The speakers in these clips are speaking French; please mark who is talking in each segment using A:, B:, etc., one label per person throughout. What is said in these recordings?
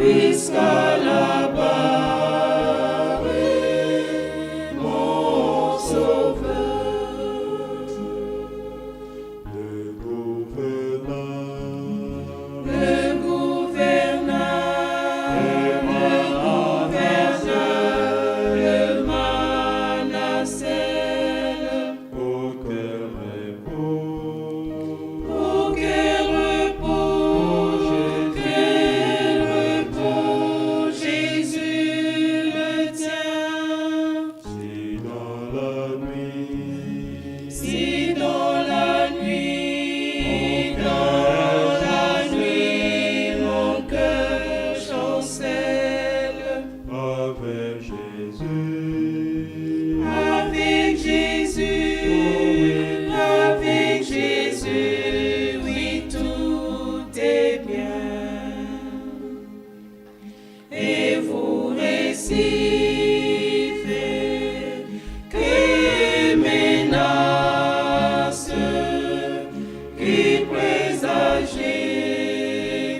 A: jusqu'à là-bas, oui, mon sauveur. Le gouverneur, le Manasseh, auquel repos, Jésus le tient. Si dans la nuit, mon cœur chancelle, avec Jésus, oui, tout est bien. Et vous récevez que menace, qui présageait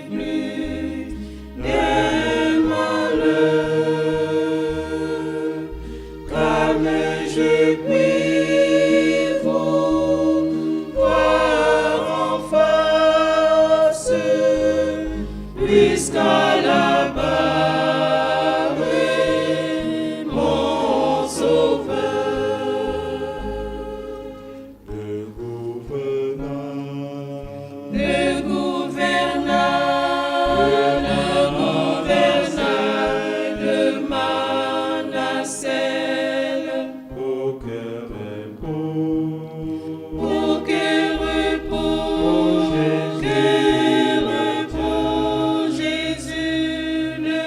A: plus d'un malheur, comme je puis vous voir en face, jusqu'à là-bas, oui, mon sauveur. Le gouverneur, le Manasseh, auquel repos, Jésus le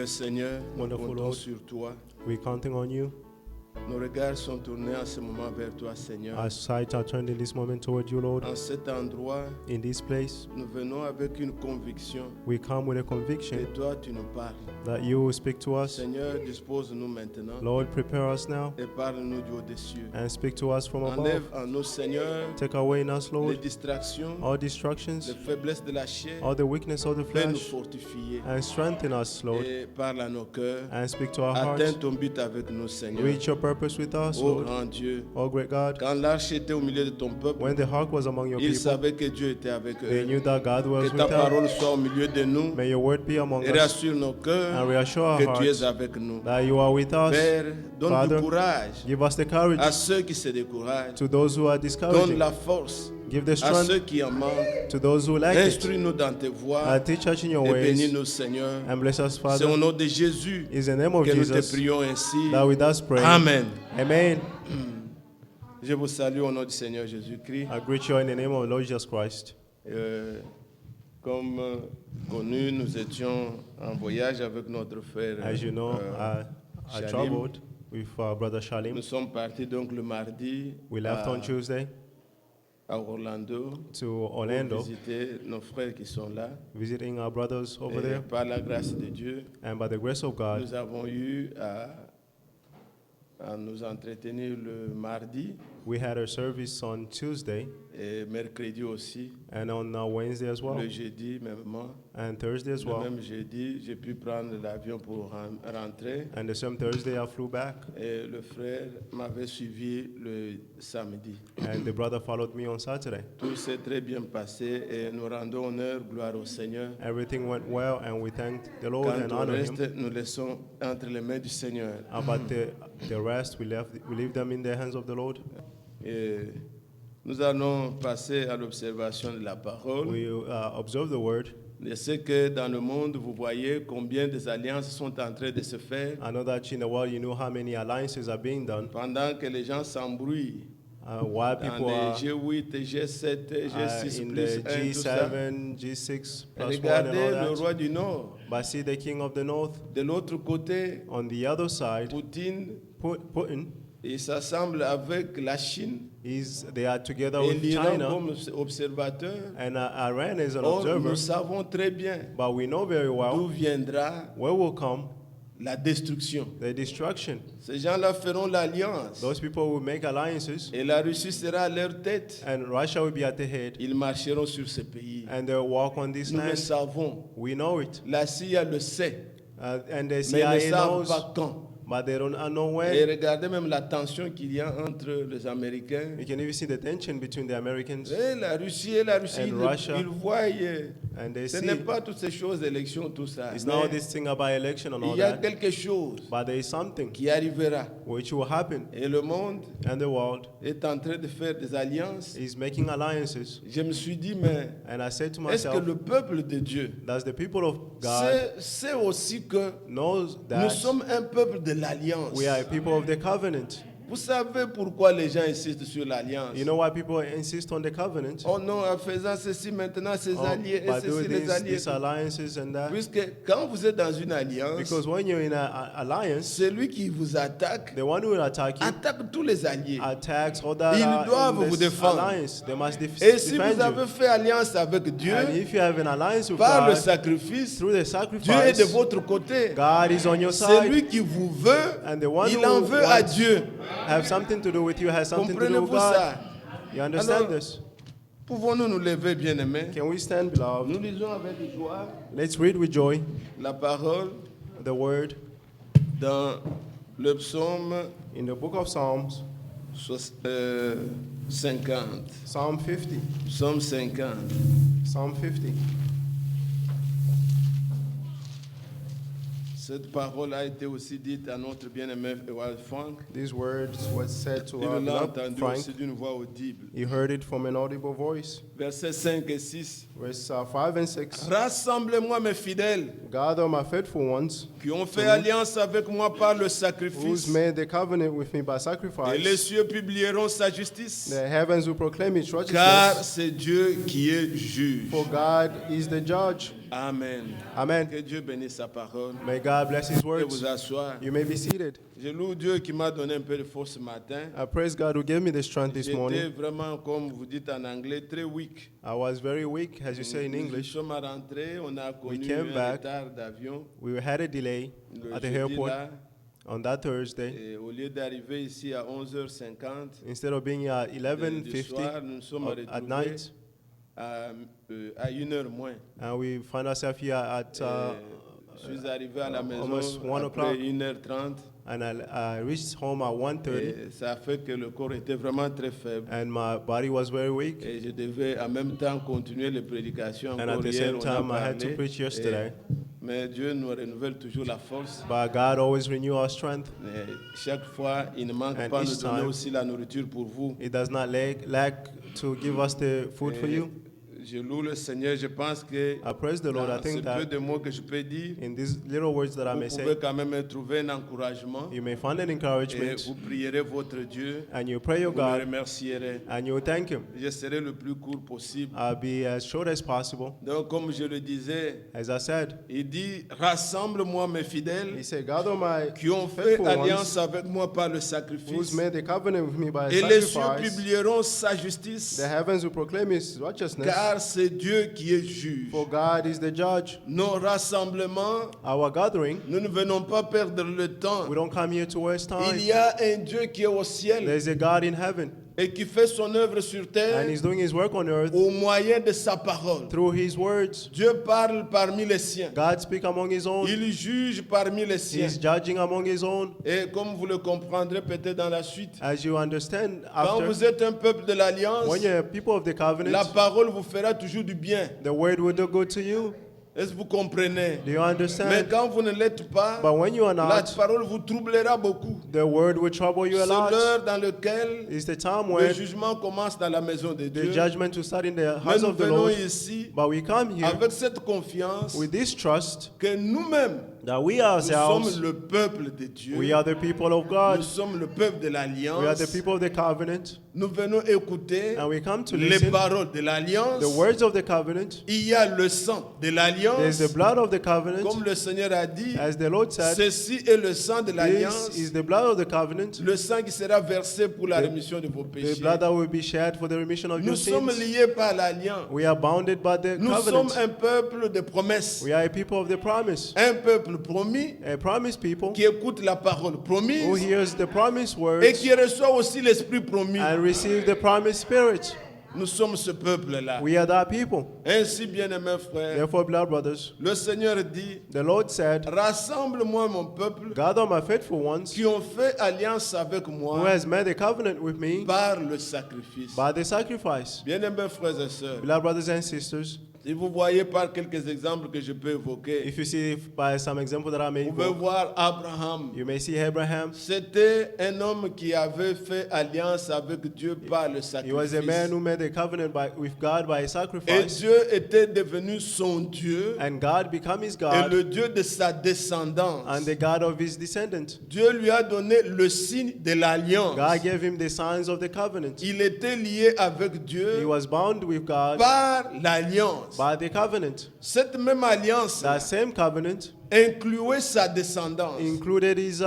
A: Merveilleux Seigneur, nous
B: Wonderful
A: comptons
B: Lord.
A: sur toi.
B: We're counting on you.
A: Nos regards sont tournés en ce moment vers toi, Seigneur.
B: Our sights are turned in this moment toward you, Lord.
A: En cet endroit,
B: In this place,
A: nous venons avec une conviction
B: we come with a
A: que
B: conviction
A: toi, tu nous parles.
B: that you will speak to us.
A: Seigneur, dispose-nous maintenant
B: Lord, prepare us now
A: et parle-nous du haut des cieux.
B: and speak to us from
A: Enlève
B: above.
A: en nous, Seigneur,
B: Take away in us,
A: les
B: Lord,
A: distractions,
B: all distractions,
A: les faiblesses de la chair.
B: all the weakness of the
A: Fais-nous
B: flesh,
A: fortifier
B: and strengthen us, Lord,
A: et parle à nos cœurs.
B: and speak to our
A: Atteins
B: hearts.
A: ton but avec nous, Seigneur.
B: Reach your purpose with us,
A: Ô
B: Lord.
A: grand Dieu,
B: Oh, great God,
A: quand l'arche était au milieu de ton peuple,
B: when the ark was among your
A: ils
B: people,
A: savaient que Dieu était avec
B: they
A: eux.
B: knew that God was
A: Que
B: with
A: ta
B: them.
A: parole soit au milieu de nous
B: May your word be among
A: et
B: us
A: rassure nos cœurs
B: and reassure our
A: que tu es
B: hearts
A: avec nous.
B: that you are with us.
A: Père, donne
B: Father,
A: du courage
B: give us the courage
A: à ceux qui se découragent.
B: to those who are
A: Donne
B: discouraging.
A: la force
B: Give the
A: à
B: strength
A: ceux qui en manquent.
B: to those who lack it.
A: Instruis-nous dans tes voies
B: Teach us in your
A: et
B: ways
A: bénis-nous, Seigneur.
B: and bless us,
A: C'est
B: Father.
A: au nom de Jésus
B: In the name of
A: que nous te
B: Jesus
A: prions ainsi.
B: that we thus pray.
A: Amen.
B: Amen.
A: Je vous salue au nom du Seigneur Jésus-Christ.
B: I greet you in the name of Lord Jesus Christ.
A: Comme connu, nous étions en voyage avec notre frère.
B: As you know, I
A: Shalim.
B: traveled with Brother Shalim.
A: Nous sommes partis donc le mardi
B: We left on Tuesday
A: à Orlando
B: to
A: pour
B: Orlando,
A: visiter nos frères qui sont là.
B: visiting our brothers over
A: Et
B: there.
A: par la grâce de Dieu,
B: And by the grace of God,
A: nous avons eu à nous entretenir le mardi
B: we had our service on Tuesday
A: et mercredi aussi,
B: and on Wednesday as well,
A: le jeudi même.
B: and Thursday as
A: Le
B: well.
A: même jeudi, j'ai pu prendre l'avion pour rentrer
B: And the same Thursday I flew back,
A: et le frère m'avait suivi le samedi.
B: and the brother followed me on Saturday.
A: Tout s'est très bien passé et nous rendons honneur, gloire au Seigneur.
B: Everything went well, and we thanked the Lord
A: Quant
B: and
A: au
B: honored
A: reste,
B: Him.
A: nous laissons entre les mains du Seigneur.
B: But the rest, we leave them in the hands of the Lord.
A: Et nous allons passer à l'observation de la parole.
B: We observe the word.
A: Je sais que dans le monde, vous voyez combien des alliances sont en train de se faire
B: I know that in the world, you know how many alliances are being done.
A: pendant que les gens s'embrouillent
B: While
A: dans
B: people
A: les
B: are
A: G8, G7, G6
B: in
A: plus
B: the
A: 1, tout ça.
B: G7, G6 plus 1 and
A: Regardez
B: all
A: le
B: that.
A: roi du Nord.
B: But see the king of the north.
A: De l'autre côté,
B: On the other side,
A: Poutine,
B: Putin,
A: il s'assemble avec la Chine
B: they are together
A: et
B: with
A: l'Iran
B: China,
A: comme observateur.
B: and Iran is an
A: Or,
B: observer.
A: nous savons très bien
B: But we know very
A: d'où
B: well
A: viendra
B: where will come
A: la destruction.
B: the destruction.
A: Ces gens-là feront l'alliance
B: Those people will make alliances,
A: et la Russie sera à leur tête.
B: and Russia will be at the head,
A: Ils marcheront sur ce pays.
B: and they'll walk on this
A: Nous le
B: land.
A: savons.
B: We know it.
A: La CIA le sait,
B: And the
A: mais ils ne
B: CIA
A: savent
B: knows,
A: pas quand.
B: but they don't know
A: Et
B: when.
A: regardez même la tension qu'il y a entre les Américains
B: You can even see the tension between the Americans
A: et la Russie.
B: And Russia.
A: Ils voient.
B: and they
A: Ce
B: see.
A: n'est pas toutes ces choses, élections, tout ça.
B: It's
A: Mais
B: not this thing about election and all
A: il y a
B: that,
A: quelque chose
B: but there is something
A: qui arrivera.
B: which will happen,
A: Et le monde
B: and the world
A: est en train de faire des alliances.
B: is making alliances.
A: Je me suis dit, mais
B: And I said to
A: est-ce que
B: myself,
A: le peuple de Dieu
B: does the people of God
A: sait aussi que
B: knows
A: nous
B: that
A: sommes un peuple de l'alliance?
B: we are a people of the covenant?
A: Vous savez pourquoi les gens insistent sur l'alliance?
B: You know why people insist on the covenant?
A: Oh non, en faisant ceci maintenant, ces
B: Oh,
A: alliés et
B: by
A: ceci,
B: doing
A: les alliés.
B: these alliances and that.
A: Puisque quand vous êtes dans une alliance,
B: Because when you're in an alliance,
A: celui qui vous attaque
B: the one who will attack you
A: attaque tous les alliés.
B: attacks other
A: Ils doivent
B: in
A: vous
B: this
A: défendre.
B: alliance. They must
A: Et si
B: defend
A: vous avez
B: you.
A: fait alliance avec Dieu,
B: And if you have an alliance with
A: par le
B: God,
A: sacrifice,
B: through the
A: Dieu est de
B: sacrifice,
A: votre côté.
B: God is on your
A: C'est
B: side.
A: lui qui vous veut,
B: And the one
A: il
B: who
A: en veut à
B: wants
A: Dieu.
B: have something to do with you has something to do with
A: Comprenez-vous ça?
B: God. You understand
A: Alors,
B: this?
A: Pouvons-nous nous lever, bien-aimés?
B: Can we stand, beloved?
A: Nous lisons avec joie
B: Let's read with joy
A: la parole
B: the word
A: dans le psaume
B: in the book of Psalms,
A: 50.
B: Psalm 50.
A: Psaume 50.
B: Psalm 50.
A: Cette parole a été aussi dite à notre bien-aimé Ewald Frank.
B: These words were said to
A: Il
B: our
A: l'a
B: beloved
A: entendu
B: Frank.
A: aussi d'une voix audible.
B: He heard it from an audible voice.
A: Versets 5 et 6.
B: Verse 5 and 6.
A: Rassemblez-moi mes fidèles
B: Gather my faithful ones,
A: qui ont fait alliance avec moi par le
B: who's
A: sacrifice.
B: made the covenant with me by
A: Et les
B: sacrifice.
A: cieux publieront sa justice.
B: The heavens will proclaim his
A: Car
B: righteousness,
A: c'est Dieu qui est juge.
B: for God is the judge.
A: Amen.
B: Amen.
A: Que Dieu bénisse sa parole.
B: May God bless His
A: Je
B: words.
A: vous asseoir.
B: You may be seated.
A: Je loue Dieu qui m'a donné un peu de force ce matin.
B: I praise God who gave me the strength this
A: J'étais
B: morning.
A: vraiment, comme vous dites en anglais, très weak.
B: I was very weak, as you say in
A: Nous
B: English.
A: sommes rentrés, on a connu
B: came
A: un
B: back.
A: retard d'avion.
B: We had a delay
A: Le
B: at the
A: jeudi
B: airport
A: là,
B: on that Thursday.
A: et au lieu d'arriver ici à 11h50
B: Instead of being at
A: du
B: 11:50
A: soir, nous nous sommes
B: at
A: retrouvés
B: night,
A: à 1h moins.
B: and we find ourselves here at,
A: Je suis arrivé à la maison
B: almost 1
A: après
B: o'clock.
A: 1h30
B: and I reached home at 1:30,
A: et ça a fait que le corps était vraiment très faible.
B: and my body was very weak.
A: Et je devais en même temps continuer les prédications.
B: And at
A: Encore
B: the
A: hier,
B: same
A: on a
B: time, I had to
A: parlé.
B: preach yesterday.
A: Mais Dieu nous renouvelle toujours la force.
B: But God always renew our strength.
A: Et chaque fois, il ne manque
B: And
A: pas de
B: each
A: nous donner
B: time-
A: aussi la nourriture pour vous.
B: It does not lack to give us the food for
A: Et
B: you.
A: je loue le Seigneur. Je pense que
B: I praise the Lord. I
A: dans ce
B: think
A: peu
B: that
A: de mots que je peux dire,
B: in these little words that I
A: vous
B: may
A: pouvez
B: say,
A: quand même trouver un encouragement.
B: you may find an
A: Et
B: encouragement,
A: vous prierez votre Dieu.
B: and you pray your
A: Vous le
B: God,
A: remercierez.
B: and you thank Him.
A: Je serai le plus court possible.
B: I'll be as short as possible.
A: Donc, comme je le disais,
B: As I said,
A: il dit, rassemble-moi mes fidèles
B: He said, gather my
A: qui ont fait
B: faithful
A: alliance
B: ones
A: avec moi par le
B: who's
A: sacrifice.
B: made the covenant with me by
A: Et les cieux
B: sacrifice.
A: publieront sa justice,
B: The heavens will proclaim His righteousness.
A: car c'est Dieu qui est juge.
B: For God is the judge.
A: Nos rassemblements,
B: Our gathering,
A: nous ne venons pas perdre le temps.
B: we don't come here to waste
A: Il
B: time.
A: y a un Dieu qui est au ciel
B: There's a God in heaven,
A: et qui fait son œuvre sur terre
B: and He's doing His work on earth
A: au moyen de sa parole.
B: through His words.
A: Dieu parle parmi les siens.
B: God speak among His own.
A: Il juge parmi les siens.
B: He's judging among His own.
A: Et comme vous le comprendrez peut-être dans la suite,
B: As you understand,
A: quand
B: after,
A: vous êtes un peuple de l'Alliance,
B: when you're a people of the
A: la
B: covenant,
A: parole vous fera toujours du bien.
B: the word will do good to you.
A: Est-ce que vous comprenez?
B: Do you
A: Mais
B: understand?
A: quand vous ne l'êtes pas,
B: But when you are
A: la
B: not,
A: parole vous troublera beaucoup.
B: the word will trouble you a
A: C'est
B: lot.
A: l'heure dans laquelle
B: It's the time
A: le
B: when
A: jugement commence dans la maison de
B: the
A: Dieu.
B: judgment will start in the
A: Mais
B: house
A: nous
B: of the
A: venons
B: Lord.
A: ici
B: But we come here
A: avec cette confiance
B: with this trust
A: que nous-mêmes,
B: that we
A: nous
B: ourselves,
A: sommes le peuple de Dieu.
B: we are the people of
A: Nous
B: God.
A: sommes le peuple de
B: We are the
A: l'Alliance.
B: people of the covenant.
A: Nous venons écouter
B: And we come to
A: les
B: listen
A: paroles de l'Alliance.
B: the words of the covenant.
A: Il y a le sang de
B: There's
A: l'Alliance.
B: the blood of the covenant.
A: Comme le Seigneur a dit,
B: As the Lord said,
A: ceci est le sang de
B: this
A: l'Alliance.
B: is the blood of the covenant.
A: Le sang qui sera versé pour la
B: The-
A: rémission de vos
B: The
A: péchés.
B: blood that will be shed for the remission of your
A: Nous sommes
B: sins.
A: liés par l'Alliance.
B: We are bounded by the
A: Nous sommes
B: covenant.
A: un peuple de promesses.
B: We are a people of the promise.
A: Un peuple promis
B: A promised people
A: qui écoute la parole
B: who
A: promise
B: hears the promised
A: et
B: words
A: qui reçoit aussi l'Esprit promis.
B: and receive the promised spirit.
A: Nous sommes ce peuple-là.
B: We are that people.
A: Ainsi, bien-aimés frères,
B: Therefore, blood brothers,
A: le Seigneur dit,
B: the Lord said,
A: rassemble-moi mon peuple
B: gather my faithful ones
A: qui ont fait alliance avec
B: who
A: moi
B: has made a covenant with me
A: par le sacrifice.
B: by the sacrifice.
A: Bien-aimés frères et sœurs,
B: Beloved brothers and sisters,
A: si vous voyez par quelques exemples que je peux évoquer,
B: if you see by some example that I may
A: vous pouvez
B: evoke,
A: voir Abraham.
B: you may see Abraham.
A: C'était un homme qui avait fait alliance avec Dieu par le
B: He was a man
A: sacrifice.
B: who made a covenant with God by a
A: Et
B: sacrifice,
A: Dieu était devenu son Dieu
B: and God became his
A: et
B: God
A: le Dieu de sa descendance.
B: and the God of his descendant.
A: Dieu lui a donné le signe de l'alliance.
B: God gave him the signs of the covenant.
A: Il était lié avec
B: He
A: Dieu
B: was bound with God
A: par l'alliance.
B: by the covenant.
A: Cette même alliance
B: That same covenant
A: incluait sa descendance.
B: included his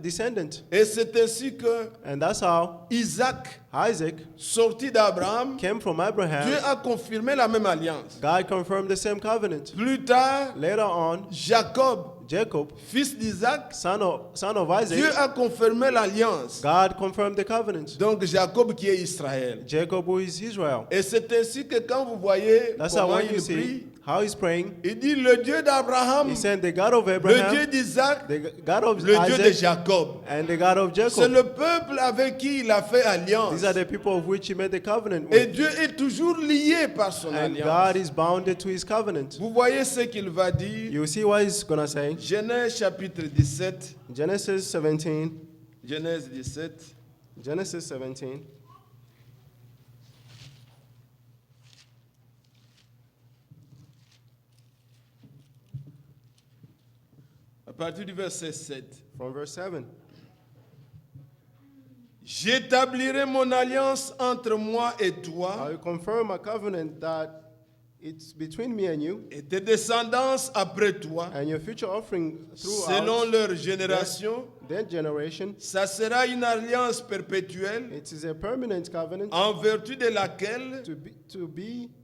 B: descendant.
A: Et c'est ainsi que
B: And that's how
A: Isaac,
B: Isaac
A: sorti d'Abraham,
B: came from
A: Dieu
B: Abraham.
A: a confirmé la même alliance.
B: God confirmed the same covenant.
A: Plus tard,
B: Later on,
A: Jacob,
B: Jacob,
A: fils d'Isaac,
B: son of
A: Dieu
B: Isaac,
A: a confirmé l'alliance.
B: God confirmed the covenant.
A: Donc Jacob qui est Israël.
B: Jacob who is Israel.
A: Et c'est ainsi que quand vous voyez
B: That's how
A: comment
B: when you
A: il
B: see
A: prie,
B: how he's praying,
A: il dit le Dieu d'Abraham,
B: he said the God of
A: le
B: Abraham,
A: Dieu d'Isaac,
B: the God of
A: le Dieu de
B: Isaac,
A: Jacob.
B: and the God of
A: C'est
B: Jacob.
A: le peuple avec qui il a fait alliance.
B: These are the people of which he made the covenant
A: Et
B: with.
A: Dieu est toujours lié par son
B: And
A: alliance.
B: God is bounded to his covenant.
A: Vous voyez ce qu'il va dire.
B: You see what he's going to say?
A: Genèse chapitre 17.
B: Genesis 17.
A: Genèse 17.
B: Genesis 17.
A: À partir du verset 7.
B: From verse 7.
A: J'établirai mon alliance entre moi et
B: I
A: toi
B: will confirm a covenant that it's between me and you
A: et tes descendants après toi,
B: and your future offering
A: selon
B: throughout
A: leur génération.
B: their generation.
A: Ça sera une alliance perpétuelle
B: It is a permanent covenant
A: en vertu de laquelle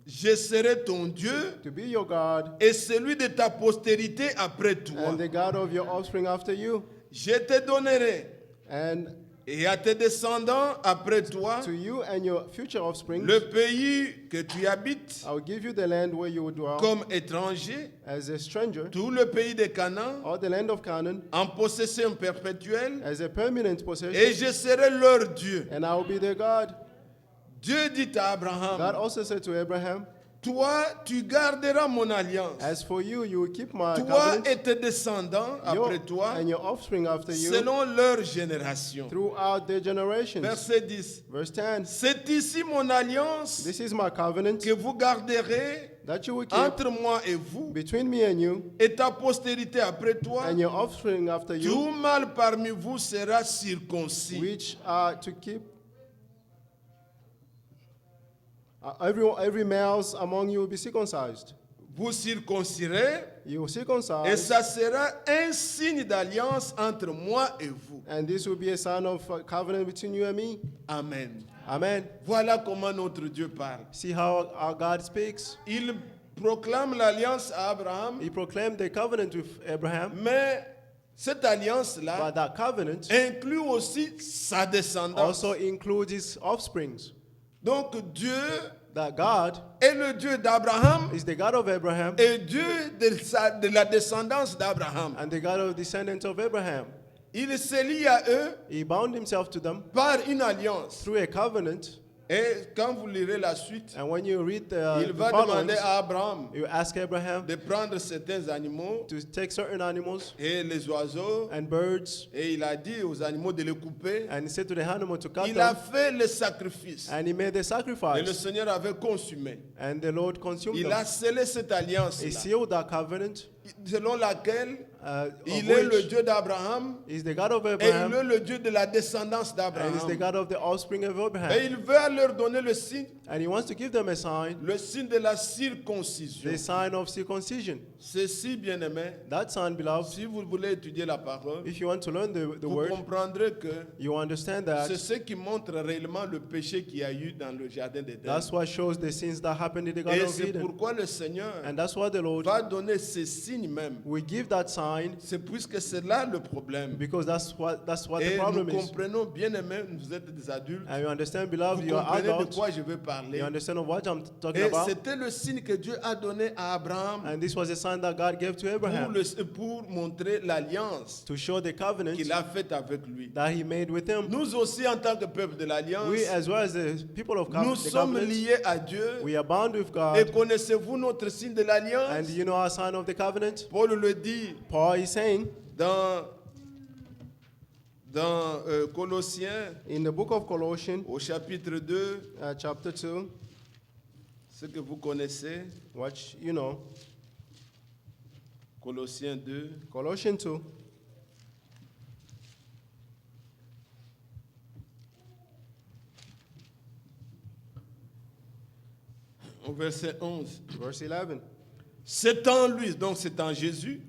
A: je serai ton Dieu
B: to be your God
A: et celui de ta postérité après toi.
B: and the God of your offspring after you.
A: Je te donnerai
B: And
A: et à tes descendants après toi
B: to you and your future offspring,
A: le pays que tu habites
B: I will give you the land where you will dwell
A: comme étranger,
B: as a stranger,
A: tout le pays de Canaan
B: or the land of Canaan
A: en possession perpétuelle,
B: as a permanent
A: et
B: possession,
A: je serai leur Dieu.
B: and I will be their God.
A: Dieu dit à
B: God
A: Abraham,
B: also said to Abraham,
A: toi, tu garderas mon alliance.
B: as for you, you will keep my
A: Toi
B: covenant,
A: et tes descendants après toi,
B: and your offspring after you,
A: selon leur génération.
B: throughout their generations.
A: Verset 10.
B: Verse 10,
A: C'est ici mon alliance
B: this is my covenant
A: que vous garderez
B: that you will keep
A: entre moi et vous,
B: between me and you,
A: et ta postérité après toi.
B: and your offspring after you,
A: Tout mâle parmi vous sera circoncis.
B: which are to keep every male among you will be circumcised.
A: Vous circoncirez,
B: You will
A: et
B: circumcise,
A: ça sera un signe d'alliance entre moi et vous.
B: and this will be a sign of covenant between you and me.
A: Amen.
B: Amen.
A: Voilà comment notre Dieu parle.
B: See how our God speaks.
A: Il proclame l'alliance à Abraham,
B: He proclaimed the covenant with Abraham,
A: mais cette alliance-là
B: but that covenant
A: inclut aussi sa descendance.
B: also includes his offsprings.
A: Donc Dieu
B: That God
A: est le Dieu d'Abraham
B: is the God of Abraham
A: et Dieu de la descendance d'Abraham.
B: and the God of descendants of Abraham.
A: Il se lie à eux
B: He bound himself to them
A: par une alliance.
B: through a covenant.
A: Et quand vous lirez la suite,
B: And when you read
A: il
B: the
A: va
B: followings,
A: demander à Abraham
B: you ask Abraham
A: de prendre certains animaux
B: to take certain animals
A: et les oiseaux,
B: and birds,
A: et il a dit aux animaux de les couper.
B: and he said to the animal to cut
A: Il a
B: them,
A: fait le sacrifice.
B: and he made the
A: Et le
B: sacrifice,
A: Seigneur avait consumé.
B: and the Lord consumed
A: Il
B: them.
A: a scellé cette alliance
B: He sealed that covenant,
A: selon laquelle
B: of
A: il est le
B: which
A: Dieu d'Abraham
B: is the God of
A: et il est
B: Abraham,
A: le Dieu de la descendance
B: and is the
A: d'Abraham.
B: God of the offspring of
A: Et
B: Abraham.
A: il veut leur donner
B: And he wants to give them a sign,
A: le signe de la circoncision.
B: the sign of circumcision.
A: Ceci, bien-aimé,
B: That sign, beloved,
A: si vous voulez étudier la parole,
B: if you want to learn the
A: vous
B: word,
A: comprendrez que
B: you understand that
A: c'est ce qui montre réellement le péché qu'il y a eu dans le jardin d'Éden.
B: that's what shows the sins that happened in the
A: Et
B: Garden of
A: c'est
B: Eden.
A: pourquoi le Seigneur
B: And that's why the Lord
A: va donner ces signes même.
B: will give that sign,
A: C'est puisque c'est là le problème.
B: because that's what the
A: Et nous
B: problem is.
A: comprenons, bien-aimés, vous êtes des adultes,
B: And you understand,
A: vous
B: beloved, you are
A: comprenez de
B: adults.
A: quoi je veux parler.
B: You understand of what I'm talking
A: Et
B: about.
A: c'était le signe que Dieu a donné à Abraham
B: And this was a sign that God gave to Abraham
A: pour montrer l'alliance
B: to show the covenant
A: qu'il a faite avec lui.
B: that he made with him.
A: Nous aussi, en tant que peuple de l'alliance,
B: We, as well as the people of
A: nous
B: the
A: sommes
B: covenant,
A: liés à Dieu.
B: we are bound with
A: Et
B: God.
A: connaissez-vous notre signe de
B: And
A: l'alliance?
B: you know our sign of the covenant?
A: Paul le dit
B: Paul is saying
A: dans Colossiens,
B: in the book of Colossians,
A: au chapitre 2,
B: chapter 2,
A: ce que vous connaissez,
B: which you know,
A: Colossiens 2,
B: Colossians 2,
A: au verset 11.
B: verse 11.
A: C'est en lui, donc c'est en Jésus,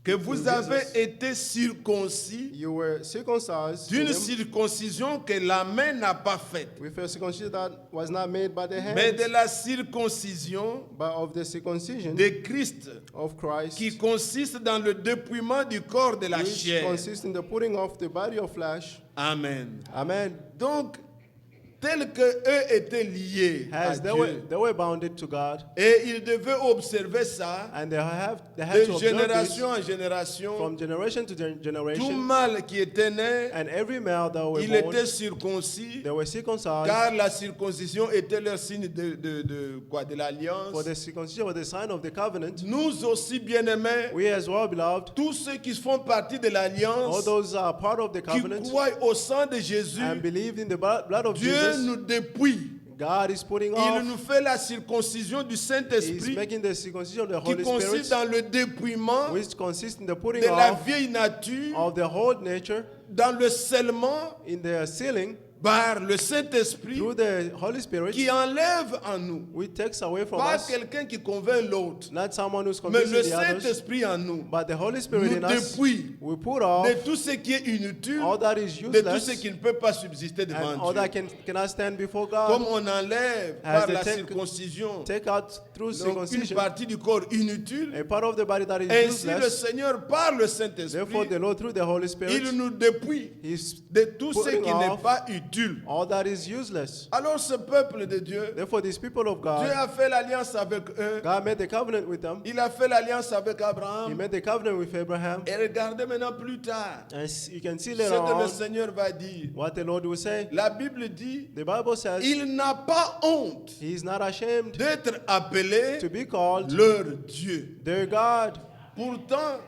A: que vous
B: In
A: avez
B: Jesus.
A: été circoncis
B: You were circumcised in
A: d'une
B: him
A: circoncision que la main n'a pas faite,
B: with a circumcision that was not made by the
A: mais
B: hands,
A: de la circoncision
B: but of the circumcision
A: de Christ,
B: of Christ,
A: qui consiste dans le dépouillement du corps de la
B: which
A: chair.
B: consists in the putting off the body of flesh.
A: Amen.
B: Amen.
A: Donc, tel que eux étaient liés à
B: As they
A: Dieu,
B: were bounded to God,
A: et ils devaient observer ça
B: and they had
A: de
B: to observe this
A: génération en génération.
B: from generation to
A: Tout
B: generation,
A: mâle qui était né,
B: and every male that were
A: il
B: born,
A: était circoncis,
B: they were circumcised,
A: car la circoncision était leur signe de l'alliance.
B: for the circumcision was the sign of the covenant.
A: Nous aussi, bien-aimés,
B: We as well, beloved,
A: tous ceux qui font partie de
B: all
A: l'alliance,
B: those are part of the
A: qui
B: covenant
A: croient au sang de Jésus,
B: and believed in the blood of
A: Dieu
B: Jesus,
A: nous dépouille.
B: God is putting
A: Il
B: off,
A: nous fait la circoncision du
B: He's
A: Saint-Esprit,
B: making the circumcision of the
A: qui
B: Holy
A: consiste
B: Spirit,
A: dans le dépouillement
B: which consists in the putting
A: de la
B: off
A: vieille nature,
B: of the whole nature,
A: dans le scellement
B: in the sealing
A: par le Saint-Esprit
B: through the Holy Spirit,
A: qui enlève en nous.
B: which takes away from
A: Pas
B: us,
A: quelqu'un qui convainc l'autre,
B: not someone who's
A: mais
B: convincing
A: le
B: the others,
A: Saint-Esprit en nous.
B: but the Holy Spirit
A: Nous
B: in us.
A: dépouille
B: We put off
A: de tout ce qui est inutile,
B: all that is
A: de tout ce
B: useless
A: qui ne peut pas subsister
B: and
A: devant
B: all
A: Dieu.
B: that cannot stand before
A: Comme
B: God.
A: on enlève
B: As
A: par
B: they
A: la
B: take-
A: circoncision
B: Take out through
A: donc une
B: circumcision
A: partie du corps inutile,
B: a part of the body that is
A: ainsi le
B: useless.
A: Seigneur, par le
B: Therefore,
A: Saint-Esprit,
B: the Lord through the Holy
A: il
B: Spirit,
A: nous dépouille
B: He's
A: de tout ce
B: putting
A: qui n'est
B: off
A: pas utile.
B: all that is useless.
A: Alors ce peuple de Dieu,
B: Therefore, these people of
A: Dieu
B: God,
A: a fait l'alliance avec eux.
B: God made the covenant with them.
A: Il a fait l'alliance avec
B: He
A: Abraham.
B: made the covenant with Abraham.
A: Et regardez maintenant plus tard
B: And you can see
A: ce
B: later
A: que le
B: on
A: Seigneur va dire.
B: what the Lord will say.
A: La Bible dit,
B: The Bible says
A: il n'a pas honte
B: He is not ashamed
A: d'être appelé
B: to be called
A: leur Dieu.
B: their God.
A: Pourtant,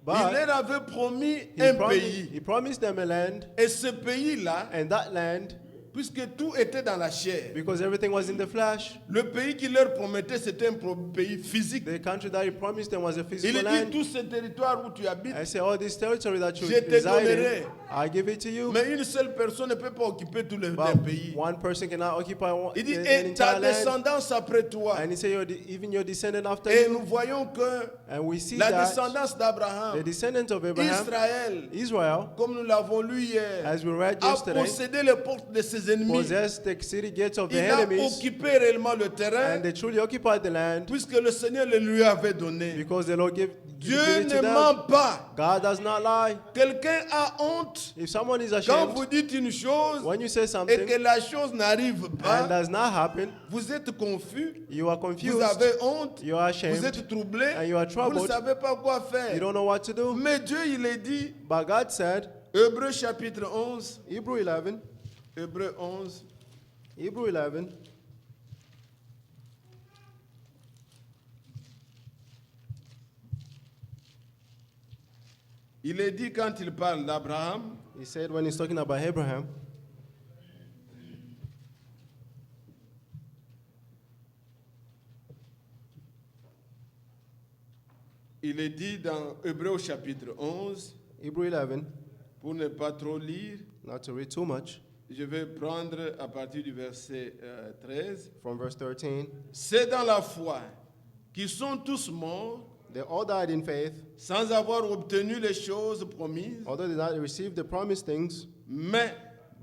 A: il
B: But
A: leur avait promis un pays.
B: He promised them a land,
A: Et ce pays-là,
B: and that land,
A: puisque tout était dans la chair,
B: because everything was in the flesh,
A: le pays qu'il leur promettait, c'était un pays physique.
B: the country that He promised them was a
A: Il
B: physical
A: dit,
B: land.
A: tout ce territoire où tu habites,
B: I say, all this territory that you
A: Je te
B: reside
A: donnerai.
B: in, I give it to you.
A: mais une seule personne ne peut pas occuper tout le
B: But
A: pays.
B: one person cannot occupy
A: Il dit,
B: an
A: et ta
B: entire land.
A: descendance après toi.
B: And He said, even your descendant after
A: Et
B: you.
A: nous voyons que
B: And we see
A: la
B: that
A: descendance
B: the
A: d'Abraham,
B: descendants of Abraham,
A: Israël,
B: Israel,
A: comme nous l'avons lu hier,
B: as we read
A: a
B: yesterday,
A: possédé les portes de ses ennemis.
B: possessed the city gates of the
A: Il a
B: enemies,
A: occupé réellement le terrain,
B: and they truly occupied the land
A: puisque le Seigneur le lui avait donné.
B: because the Lord gave
A: Dieu
B: it to
A: ne
B: them.
A: ment pas.
B: God does not lie.
A: Quelqu'un a honte
B: If someone is
A: quand
B: ashamed,
A: vous dites une chose
B: when you say
A: et
B: something
A: que la chose n'arrive
B: and
A: pas,
B: does not happen,
A: vous êtes confus,
B: you are
A: vous
B: confused,
A: avez honte,
B: you are
A: vous
B: ashamed,
A: êtes troublé,
B: and you are
A: vous ne
B: troubled.
A: savez pas quoi
B: You
A: faire.
B: don't know what to do.
A: Mais Dieu, il est dit,
B: But God said,
A: Hébreux chapitre 11,
B: Hebrew 11,
A: Hébreux 11,
B: Hebrew 11,
A: il est dit quand il parle d'Abraham,
B: He said when He's talking about Abraham,
A: il est dit dans Hébreux chapitre 11,
B: Hebrew 11,
A: pour ne pas trop lire,
B: not to read too much,
A: je vais prendre à partir du verset 13.
B: from verse 13.
A: C'est dans la foi qu'ils sont tous morts
B: They all died in faith,
A: sans avoir obtenu les choses promises,
B: although they did not receive the promised things,
A: mais